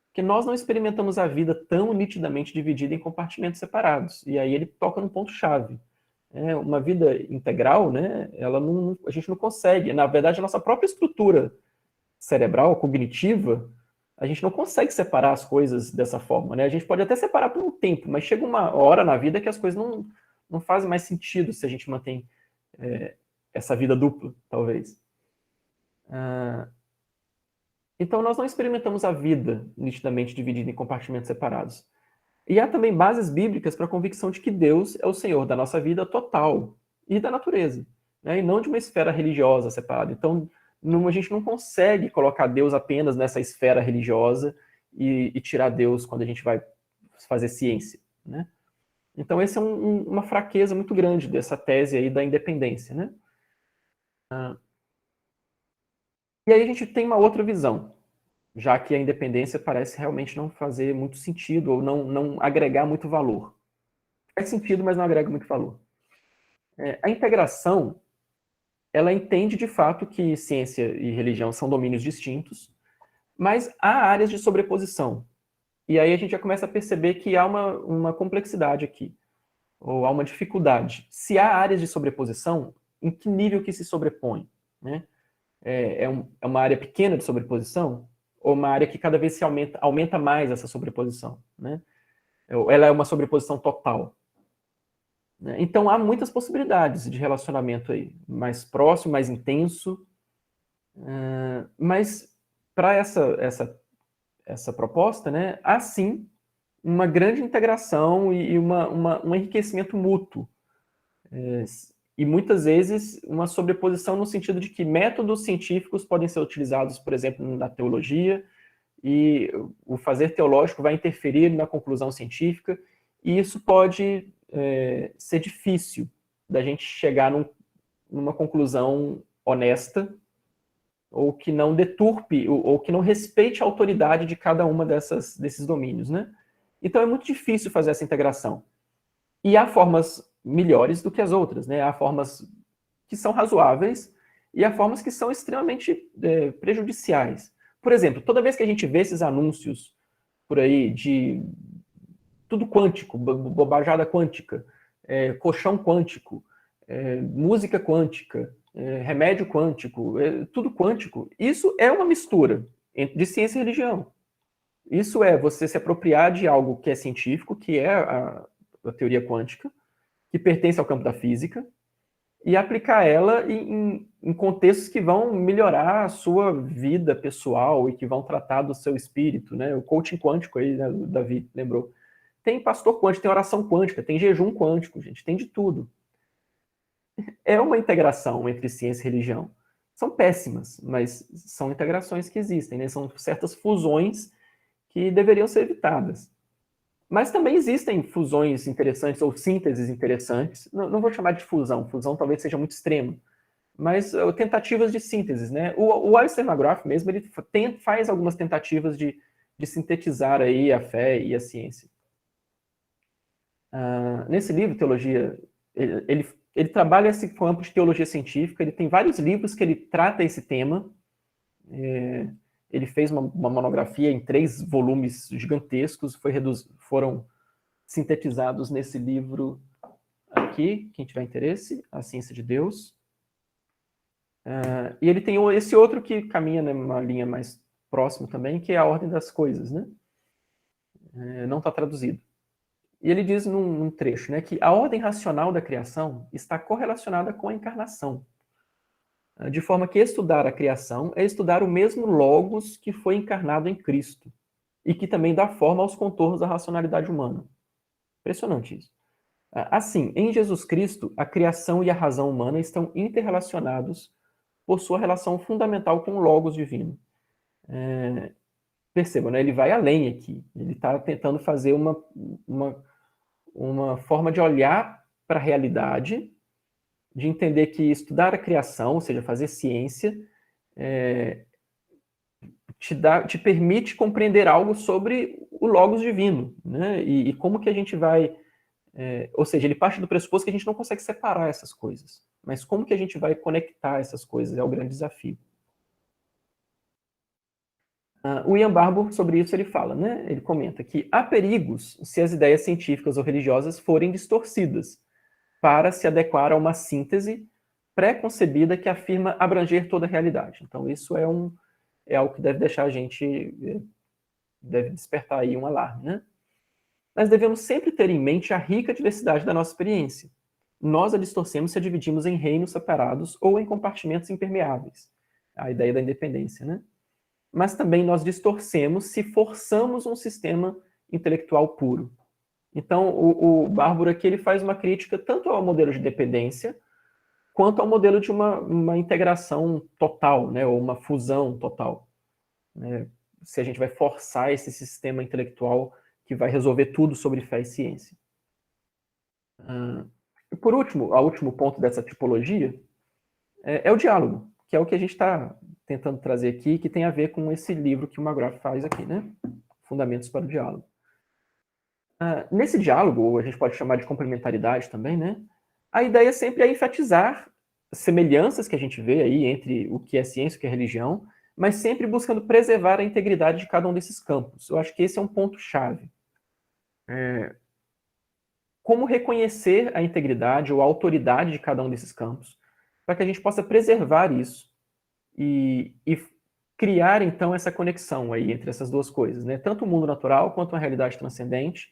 Porque nós não experimentamos a vida tão nitidamente dividida em compartimentos separados. E aí ele toca num ponto-chave. Uma vida integral, né, a gente não consegue. Na verdade, a nossa própria estrutura cerebral, cognitiva, a gente não consegue separar as coisas dessa forma, né? A gente pode até separar por um tempo, mas chega uma hora na vida que as coisas não fazem mais sentido se a gente mantém essa vida dupla, talvez. Então, nós não experimentamos a vida nitidamente dividida em compartimentos separados. E há também bases bíblicas para a convicção de que Deus é o Senhor da nossa vida total e da natureza, né? E não de uma esfera religiosa separada. Então, a gente não consegue colocar Deus apenas nessa esfera religiosa e tirar Deus quando a gente vai fazer ciência, né? Então, essa é uma fraqueza muito grande dessa tese aí da independência, né? E aí a gente tem uma outra visão, já que a independência parece realmente não fazer muito sentido ou não agregar muito valor. Faz sentido, mas não agrega muito valor. A integração, ela entende de fato que ciência e religião são domínios distintos, mas há áreas de sobreposição. E aí a gente já começa a perceber que há uma complexidade aqui, ou há uma dificuldade. Se há áreas de sobreposição, em que nível que se sobrepõe, né? É uma área pequena de sobreposição ou uma área que cada vez se aumenta mais essa sobreposição, né? Ela é uma sobreposição total. Né? Então há muitas possibilidades de relacionamento aí, mais próximo, mais intenso, mas para essa proposta, né, há sim uma grande integração e um enriquecimento mútuo. E muitas vezes uma sobreposição no sentido de que métodos científicos podem ser utilizados, por exemplo, na teologia, e o fazer teológico vai interferir na conclusão científica, e isso pode ser difícil da gente chegar numa conclusão honesta, ou que não deturpe, ou que não respeite a autoridade de cada uma desses domínios, né? Então é muito difícil fazer essa integração. E há formas melhores do que as outras, né? Há formas que são razoáveis e há formas que são extremamente prejudiciais. Por exemplo, toda vez que a gente vê esses anúncios por aí de tudo quântico, bobajada quântica, colchão quântico, música quântica, remédio quântico, tudo quântico, isso é uma mistura de ciência e religião. Isso é você se apropriar de algo que é científico, que é a teoria quântica, que pertence ao campo da física, e aplicar ela em contextos que vão melhorar a sua vida pessoal e que vão tratar do seu espírito, né? O coaching quântico aí, né, o Davi lembrou. Tem pastor quântico, tem oração quântica, tem jejum quântico, gente, tem de tudo. É uma integração entre ciência e religião. São péssimas, mas são integrações que existem, né? São certas fusões que deveriam ser evitadas. Mas também existem fusões interessantes ou sínteses interessantes. Não vou chamar de fusão, fusão talvez seja muito extremo, mas tentativas de síntese, né? O Alistair McGrath mesmo, ele faz algumas tentativas de sintetizar aí a fé e a ciência. Nesse livro, Teologia, ele trabalha esse campo de teologia científica, ele tem vários livros que ele trata esse tema. Ele fez uma monografia em 3 volumes gigantescos, foram sintetizados nesse livro aqui, quem tiver interesse, A Ciência de Deus. E ele tem esse outro que caminha numa linha mais próxima também, que é a ordem das coisas, né? Não está traduzido. E ele diz num trecho, né, que a ordem racional da criação está correlacionada com a encarnação, de forma que estudar a criação é estudar o mesmo logos que foi encarnado em Cristo. e que também dá forma aos contornos da racionalidade humana. Impressionante isso. Assim, em Jesus Cristo, a criação e a razão humana estão interrelacionados por sua relação fundamental com o Logos divino. Percebam, né? Ele vai além aqui. Ele está tentando fazer uma forma de olhar para a realidade, de entender que estudar a criação, ou seja, fazer ciência, te permite compreender algo sobre o Logos divino, né? E como que a gente vai... ou seja, ele parte do pressuposto que a gente não consegue separar essas coisas. Mas como que a gente vai conectar essas coisas é o grande desafio. O Ian Barbour, sobre isso, ele fala, né? Ele comenta que há perigos se as ideias científicas ou religiosas forem distorcidas para se adequar a uma síntese pré-concebida que afirma abranger toda a realidade. Então, isso é algo que deve deixar a gente, deve despertar aí um alarme, né? Mas devemos sempre ter em mente a rica diversidade da nossa experiência. Nós a distorcemos se a dividimos em reinos separados ou em compartimentos impermeáveis. A ideia da independência, né? Mas também nós distorcemos se forçamos um sistema intelectual puro. Então, o Bárbaro aqui ele faz uma crítica tanto ao modelo de dependência, quanto ao modelo de uma integração total, né, ou uma fusão total. Né, se a gente vai forçar esse sistema intelectual que vai resolver tudo sobre fé e ciência. E por último, o último ponto dessa tipologia é o diálogo, que é o que a gente está tentando trazer aqui, que tem a ver com esse livro que o McGrath faz aqui, né? Fundamentos para o Diálogo. Nesse diálogo, ou a gente pode chamar de complementaridade também, né? A ideia sempre é enfatizar semelhanças que a gente vê aí entre o que é ciência e o que é religião, mas sempre buscando preservar a integridade de cada um desses campos. Eu acho que esse é um ponto-chave. Como reconhecer a integridade ou a autoridade de cada um desses campos, para que a gente possa preservar isso e criar, então, essa conexão aí entre essas duas coisas, né? Tanto o mundo natural quanto a realidade transcendente,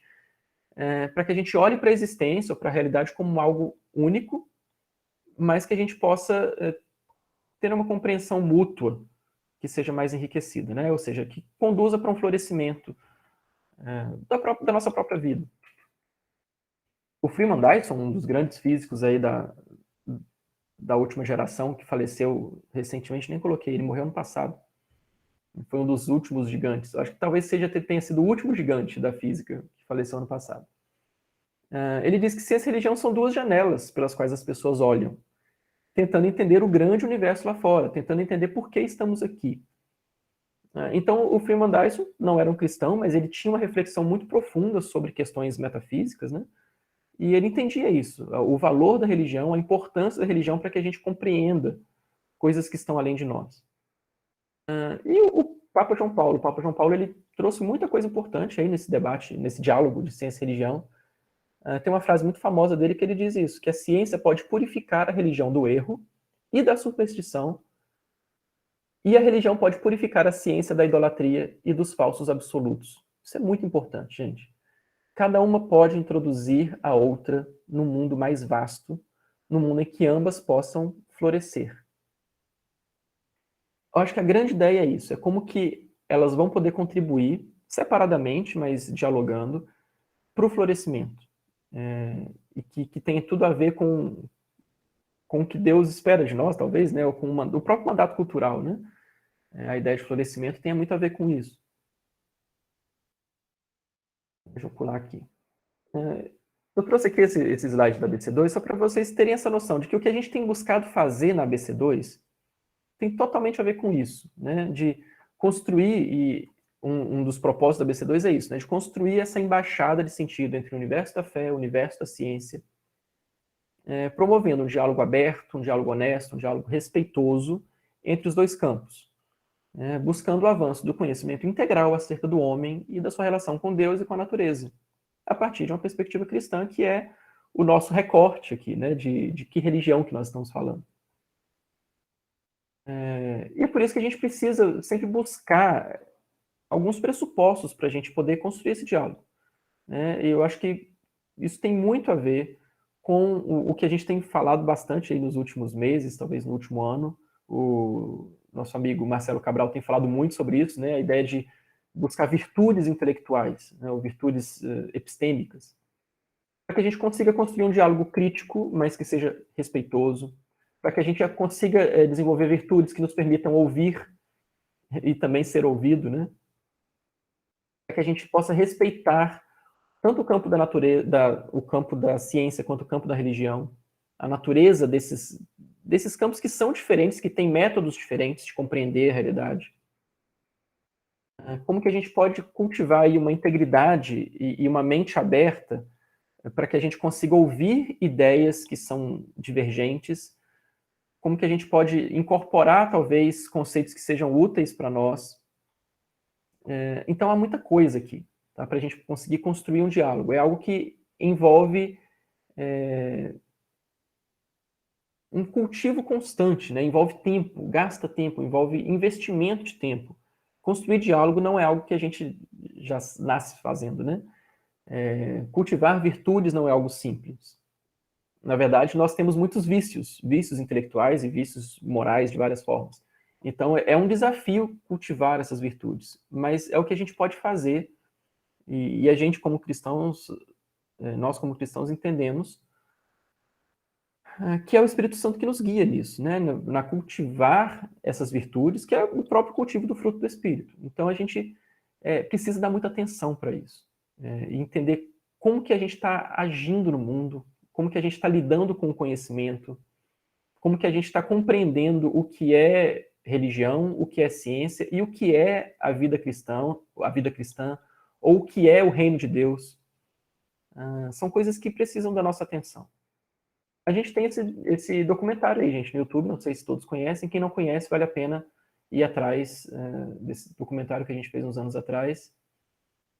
para que a gente olhe para a existência ou para a realidade como algo único, mas que a gente possa ter uma compreensão mútua que seja mais enriquecida, né? Ou seja, que conduza para um florescimento da nossa própria vida. O Freeman Dyson, um dos grandes físicos aí da última geração, que faleceu recentemente, nem coloquei, ele morreu ano passado. Foi um dos últimos gigantes. Acho que talvez tenha sido o último gigante da física que faleceu ano passado. Ele diz que ciência e religião são duas janelas pelas quais as pessoas olham, tentando entender o grande universo lá fora, tentando entender por que estamos aqui. Então, o Freeman Dyson não era um cristão, mas ele tinha uma reflexão muito profunda sobre questões metafísicas, né? E ele entendia isso, o valor da religião, a importância da religião para que a gente compreenda coisas que estão além de nós. E o Papa João Paulo, ele trouxe muita coisa importante aí nesse debate, nesse diálogo de ciência e religião. Tem uma frase muito famosa dele que ele diz isso, que a ciência pode purificar a religião do erro e da superstição, e a religião pode purificar a ciência da idolatria e dos falsos absolutos. Isso é muito importante, gente. Cada uma pode introduzir a outra num mundo mais vasto, num mundo em que ambas possam florescer. Eu acho que a grande ideia é isso, é como que elas vão poder contribuir, separadamente, mas dialogando, para o florescimento. E que tem tudo a ver com o que Deus espera de nós, talvez, né? Ou com o próprio mandato cultural, né? A ideia de florescimento tem muito a ver com isso. Deixa eu pular aqui. Eu trouxe aqui esse slide da ABC2 só para vocês terem essa noção de que o que a gente tem buscado fazer na ABC2 tem totalmente a ver com isso, né? De construir, e um dos propósitos da ABC2 é isso, né? De construir essa embaixada de sentido entre o universo da fé, o universo da ciência, promovendo um diálogo aberto, um diálogo honesto, um diálogo respeitoso entre os dois campos, buscando o avanço do conhecimento integral acerca do homem e da sua relação com Deus e com a natureza, a partir de uma perspectiva cristã, que é o nosso recorte aqui, né, de que religião que nós estamos falando. E é por isso que a gente precisa sempre buscar alguns pressupostos para a gente poder construir esse diálogo. E eu acho que isso tem muito a ver com o que a gente tem falado bastante aí nos últimos meses, talvez no último ano. O nosso amigo Marcelo Cabral tem falado muito sobre isso, né? A ideia de buscar virtudes intelectuais, né, ou virtudes epistêmicas, para que a gente consiga construir um diálogo crítico, mas que seja respeitoso, para que a gente consiga desenvolver virtudes que nos permitam ouvir e também ser ouvido, né? Para que a gente possa respeitar tanto o campo da natureza, o campo da ciência, quanto o campo da religião, a natureza desses campos que são diferentes, que têm métodos diferentes de compreender a realidade. Como que a gente pode cultivar aí uma integridade e uma mente aberta para que a gente consiga ouvir ideias que são divergentes, como que a gente pode incorporar, talvez, conceitos que sejam úteis para nós. Então, há muita coisa aqui, tá, para a gente conseguir construir um diálogo. É algo que envolve um cultivo constante, né? Envolve tempo, gasta tempo, envolve investimento de tempo. Construir diálogo não é algo que a gente já nasce fazendo, né? Cultivar virtudes não é algo simples. Na verdade, nós temos muitos vícios, vícios intelectuais e vícios morais de várias formas. Então, é um desafio cultivar essas virtudes, mas é o que a gente pode fazer, e a gente, como cristãos, nós, como cristãos, entendemos que é o Espírito Santo que nos guia nisso, né? Na cultivar essas virtudes, que é o próprio cultivo do fruto do Espírito. Então, a gente precisa dar muita atenção para isso, e entender como que a gente está agindo no mundo, como que a gente está lidando com o conhecimento, como que a gente está compreendendo o que é religião, o que é ciência e o que é a vida cristã, ou o que é o reino de Deus. São coisas que precisam da nossa atenção. A gente tem esse documentário aí, gente, no YouTube, não sei se todos conhecem. Quem não conhece, vale a pena ir atrás desse documentário que a gente fez uns anos atrás,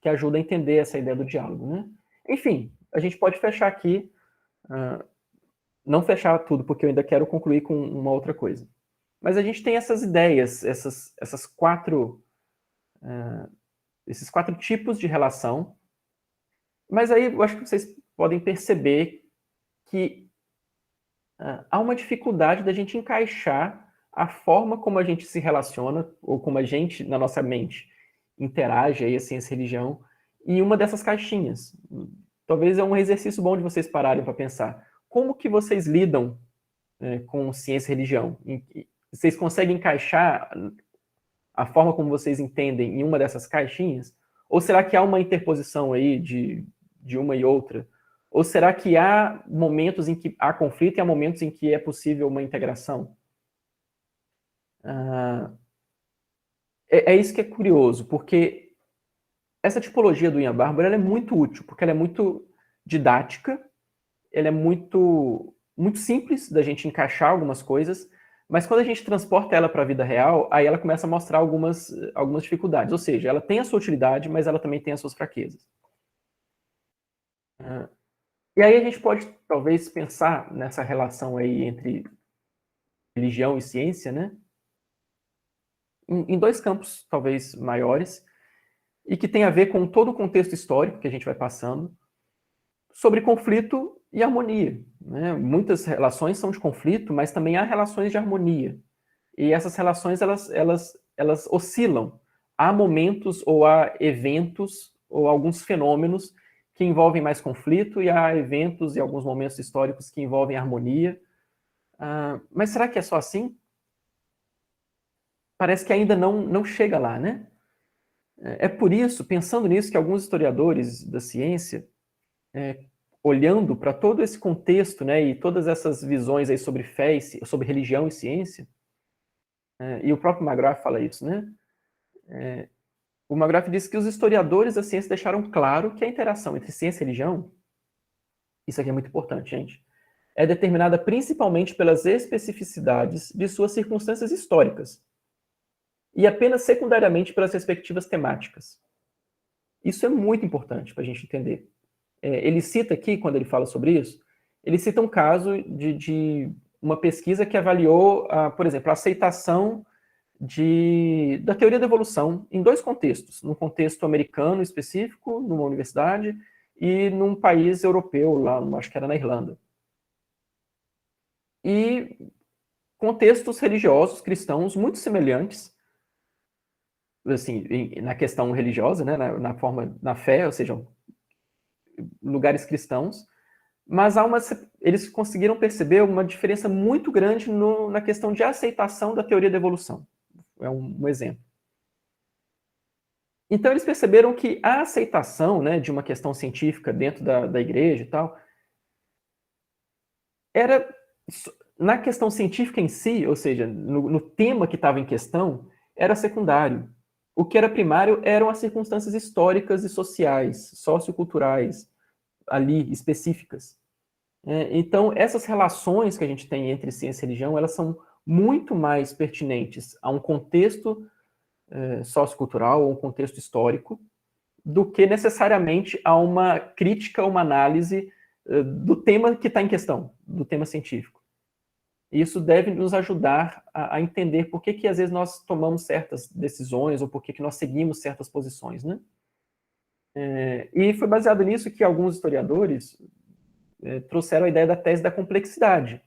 que ajuda a entender essa ideia do diálogo, né? Enfim, a gente pode fechar aqui, não fechar tudo, porque eu ainda quero concluir com uma outra coisa. Mas a gente tem essas ideias, esses quatro tipos de relação, mas aí eu acho que vocês podem perceber que há uma dificuldade da gente encaixar a forma como a gente se relaciona, ou como a gente, na nossa mente, interage aí a ciência e a religião, em uma dessas caixinhas. Talvez é um exercício bom de vocês pararem para pensar. Como que vocês lidam com ciência e religião? Vocês conseguem encaixar a forma como vocês entendem em uma dessas caixinhas? Ou será que há uma interposição aí de uma e outra? Ou será que há momentos em que há conflito e há momentos em que é possível uma integração? É isso que é curioso, porque essa tipologia do Ian Barbour ela é muito útil, porque ela é muito didática, ela é muito simples da gente encaixar algumas coisas, mas quando a gente transporta ela para a vida real, aí ela começa a mostrar algumas dificuldades. Ou seja, ela tem a sua utilidade, mas ela também tem as suas fraquezas. E aí a gente pode, talvez, pensar nessa relação aí entre religião e ciência, né? Em dois campos, talvez, maiores, e que tem a ver com todo o contexto histórico que a gente vai passando, sobre conflito e harmonia, né? Muitas relações são de conflito, mas também há relações de harmonia. E essas relações, elas oscilam. Há momentos ou há eventos ou alguns fenômenos que envolvem mais conflito e há eventos e alguns momentos históricos que envolvem harmonia. Mas será que é só assim? Parece que ainda não chega lá, né? É por isso, pensando nisso, que alguns historiadores da ciência, olhando para todo esse contexto, né, e todas essas visões aí sobre fé, sobre religião e ciência, e o próprio McGrath fala isso, né? O McGrath diz que os historiadores da ciência deixaram claro que a interação entre ciência e religião, isso aqui é muito importante, gente, é determinada principalmente pelas especificidades de suas circunstâncias históricas e apenas secundariamente pelas respectivas temáticas. Isso é muito importante para a gente entender. Ele cita aqui, quando ele fala sobre isso, ele cita um caso de uma pesquisa que avaliou, por exemplo, a aceitação da teoria da evolução em dois contextos, num contexto americano específico, numa universidade, e num país europeu, lá, acho que era na Irlanda. E contextos religiosos cristãos muito semelhantes, assim, na questão religiosa, né, na fé, ou seja, lugares cristãos, mas eles conseguiram perceber uma diferença muito grande na questão de aceitação da teoria da evolução. É um exemplo. Então, eles perceberam que a aceitação, né, de uma questão científica dentro da igreja e tal, era na questão científica em si, ou seja, no tema que estava em questão, era secundário. O que era primário eram as circunstâncias históricas e sociais, socioculturais, ali, específicas. Então, essas relações que a gente tem entre ciência e religião, elas são muito mais pertinentes a um contexto sociocultural ou um contexto histórico, do que necessariamente a uma crítica, uma análise do tema que está em questão, do tema científico. Isso deve nos ajudar a entender por que às vezes nós tomamos certas decisões ou por que nós seguimos certas posições, né? E foi baseado nisso que alguns historiadores trouxeram a ideia da tese da complexidade.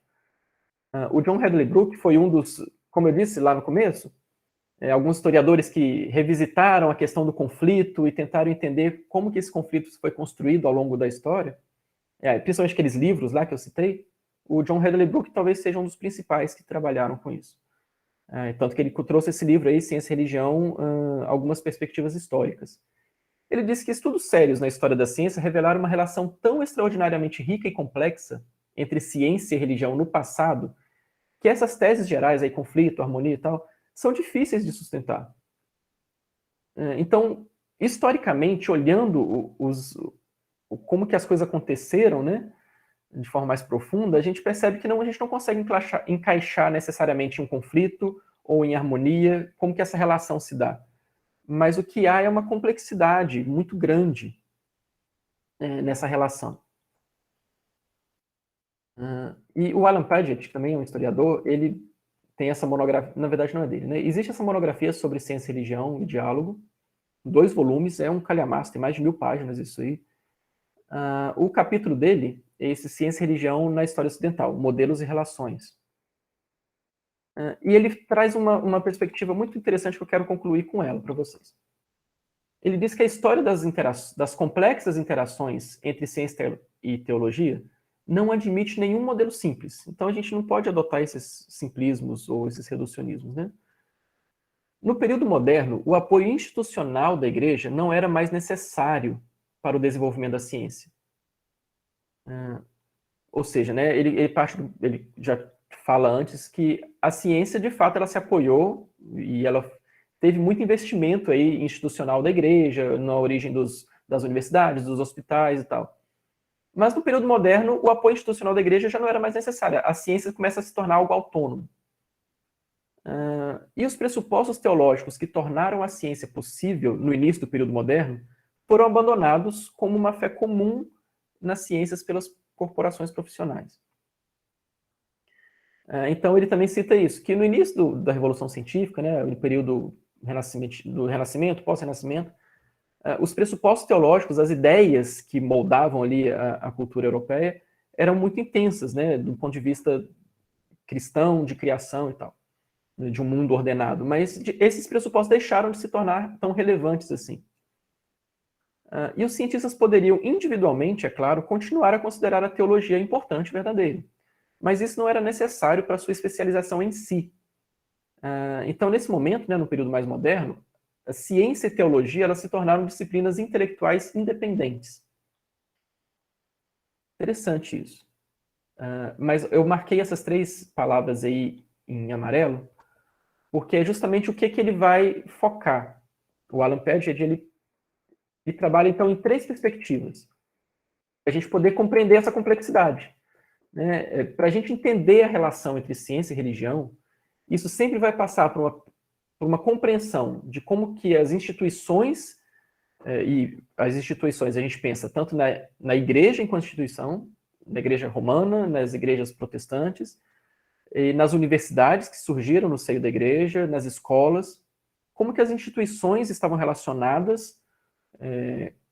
O John Hadley Brooke foi um dos, como eu disse lá no começo, alguns historiadores que revisitaram a questão do conflito e tentaram entender como que esse conflito foi construído ao longo da história, principalmente aqueles livros lá que eu citei. O John Hadley Brooke talvez seja um dos principais que trabalharam com isso. Tanto que ele trouxe esse livro aí, Ciência e Religião, algumas perspectivas históricas. Ele disse que estudos sérios na história da ciência revelaram uma relação tão extraordinariamente rica e complexa entre ciência e religião no passado, que essas teses gerais, aí, conflito, harmonia e tal, são difíceis de sustentar. Então, historicamente, olhando como que as coisas aconteceram, né, de forma mais profunda, a gente percebe que a gente não consegue encaixar necessariamente em um conflito ou em harmonia, como que essa relação se dá. Mas o que há é uma complexidade muito grande nessa relação. E o Alan Paget, que também é um historiador, ele tem essa monografia, na verdade não é dele, né? Existe essa monografia sobre ciência, religião e diálogo, 2 volumes, é um calhamaço, tem mais de 1000 páginas isso aí. O capítulo dele é esse Ciência e Religião na História Ocidental, Modelos e Relações. E ele traz uma perspectiva muito interessante que eu quero concluir com ela para vocês. Ele diz que a história das complexas interações entre ciência e teologia não admite nenhum modelo simples. Então a gente não pode adotar esses simplismos ou esses reducionismos, né? No período moderno, o apoio institucional da igreja não era mais necessário para o desenvolvimento da ciência. Ou seja, né, ele já fala antes que a ciência, de fato, ela se apoiou e ela teve muito investimento aí institucional da igreja, na origem das universidades, dos hospitais e tal. Mas no período moderno, o apoio institucional da igreja já não era mais necessário. A ciência começa a se tornar algo autônomo. E os pressupostos teológicos que tornaram a ciência possível no início do período moderno foram abandonados como uma fé comum nas ciências pelas corporações profissionais. Então ele também cita isso, que no início da Revolução Científica, né, no período do Renascimento, pós-Renascimento, os pressupostos teológicos, as ideias que moldavam ali a cultura europeia, eram muito intensas, né, do ponto de vista cristão, de criação e tal, de um mundo ordenado. Mas esses pressupostos deixaram de se tornar tão relevantes assim. E os cientistas poderiam, individualmente, é claro, continuar a considerar a teologia importante e verdadeira. Mas isso não era necessário para a sua especialização em si. Então, nesse momento, né, no período mais moderno, a ciência e teologia elas se tornaram disciplinas intelectuais independentes. Interessante isso. Mas eu marquei essas 3 palavras aí em amarelo, porque é justamente o que ele vai focar. O Alan Paget, ele trabalha, então, em 3 perspectivas, para a gente poder compreender essa complexidade. Né? Para a gente entender a relação entre ciência e religião, isso sempre vai passar por uma compreensão de como que as instituições, e as instituições a gente pensa tanto na igreja enquanto instituição, na igreja romana, nas igrejas protestantes, e nas universidades que surgiram no seio da igreja, nas escolas, como que as instituições estavam relacionadas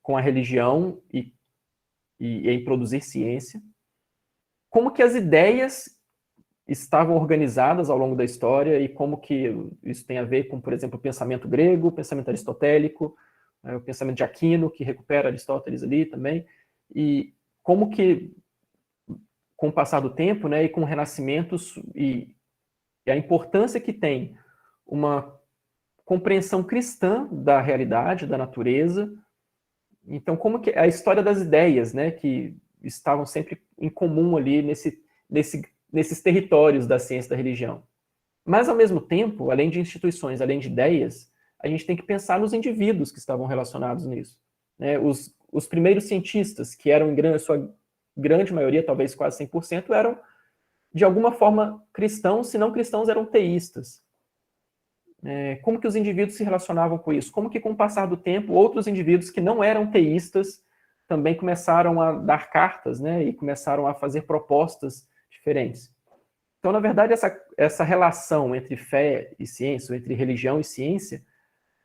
com a religião e em produzir ciência, como que as ideias estavam organizadas ao longo da história e como que isso tem a ver com, por exemplo, o pensamento grego, o pensamento aristotélico, o pensamento de Aquino, que recupera Aristóteles ali também, e como que, com o passar do tempo, né, e com o Renascimento, e a importância que tem uma compreensão cristã da realidade, da natureza. Então, como que a história das ideias, né, que estavam sempre em comum ali nesses territórios da ciência e da religião. Mas, ao mesmo tempo, além de instituições, além de ideias, a gente tem que pensar nos indivíduos que estavam relacionados nisso. Né? Os primeiros cientistas, que eram, em sua grande maioria, talvez quase 100%, eram, de alguma forma, cristãos, se não cristãos, eram teístas. Como que os indivíduos se relacionavam com isso? Como que, com o passar do tempo, outros indivíduos que não eram teístas também começaram a dar cartas, né, e começaram a fazer propostas diferentes. Então, na verdade, essa relação entre fé e ciência, ou entre religião e ciência,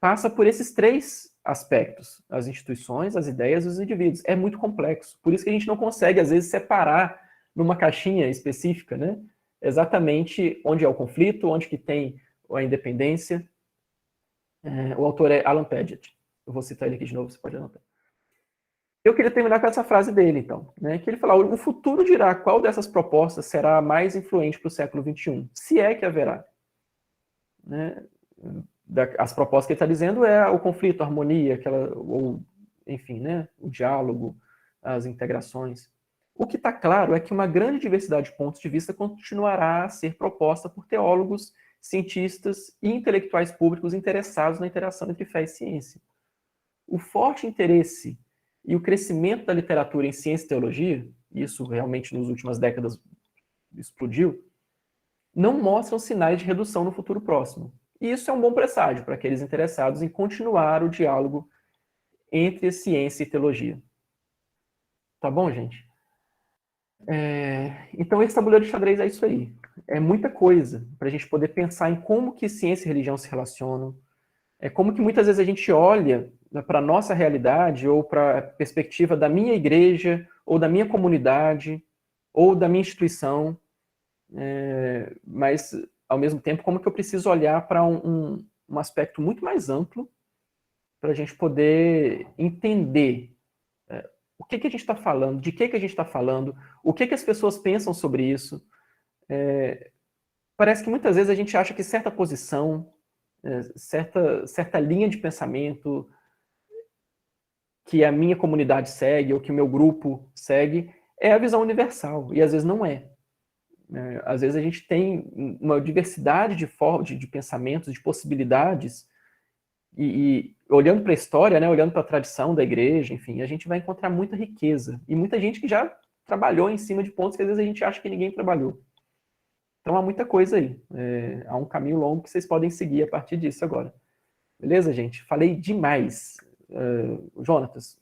passa por esses três aspectos: as instituições, as ideias e os indivíduos. É muito complexo. Por isso que a gente não consegue, às vezes, separar numa caixinha específica, né, exatamente onde é o conflito, onde que tem a independência. O autor é Alan Paget. Eu vou citar ele aqui de novo, você pode anotar. Eu queria terminar com essa frase dele, então, né, que ele fala: o futuro dirá qual dessas propostas será a mais influente para o século XXI, se é que haverá. Né? As propostas que ele está dizendo é o conflito, a harmonia, ou, enfim, né, o diálogo, as integrações. O que está claro é que uma grande diversidade de pontos de vista continuará a ser proposta por teólogos, cientistas e intelectuais públicos interessados na interação entre fé e ciência. O forte interesse e o crescimento da literatura em ciência e teologia, isso realmente nas últimas décadas explodiu, não mostram sinais de redução no futuro próximo. E isso é um bom presságio para aqueles interessados em continuar o diálogo entre ciência e teologia. Tá bom, gente? Então, esse tabuleiro de xadrez é isso aí. É muita coisa para a gente poder pensar em como que ciência e religião se relacionam, como que muitas vezes a gente olha para a nossa realidade ou para a perspectiva da minha igreja ou da minha comunidade ou da minha instituição, mas, ao mesmo tempo, como que eu preciso olhar para um aspecto muito mais amplo para a gente poder entender o que a gente está falando, de que a gente está falando, o que as pessoas pensam sobre isso. Parece que muitas vezes a gente acha que certa posição, certa linha de pensamento que a minha comunidade segue ou que o meu grupo segue é a visão universal, e às vezes não é. Às vezes a gente tem uma diversidade de pensamentos, de possibilidades, e olhando para a história, né, olhando para a tradição da igreja, enfim, a gente vai encontrar muita riqueza, e muita gente que já trabalhou em cima de pontos que às vezes a gente acha que ninguém trabalhou. Então há muita coisa aí, há um caminho longo que vocês podem seguir a partir disso agora. Beleza, gente? Falei demais. Jonatas,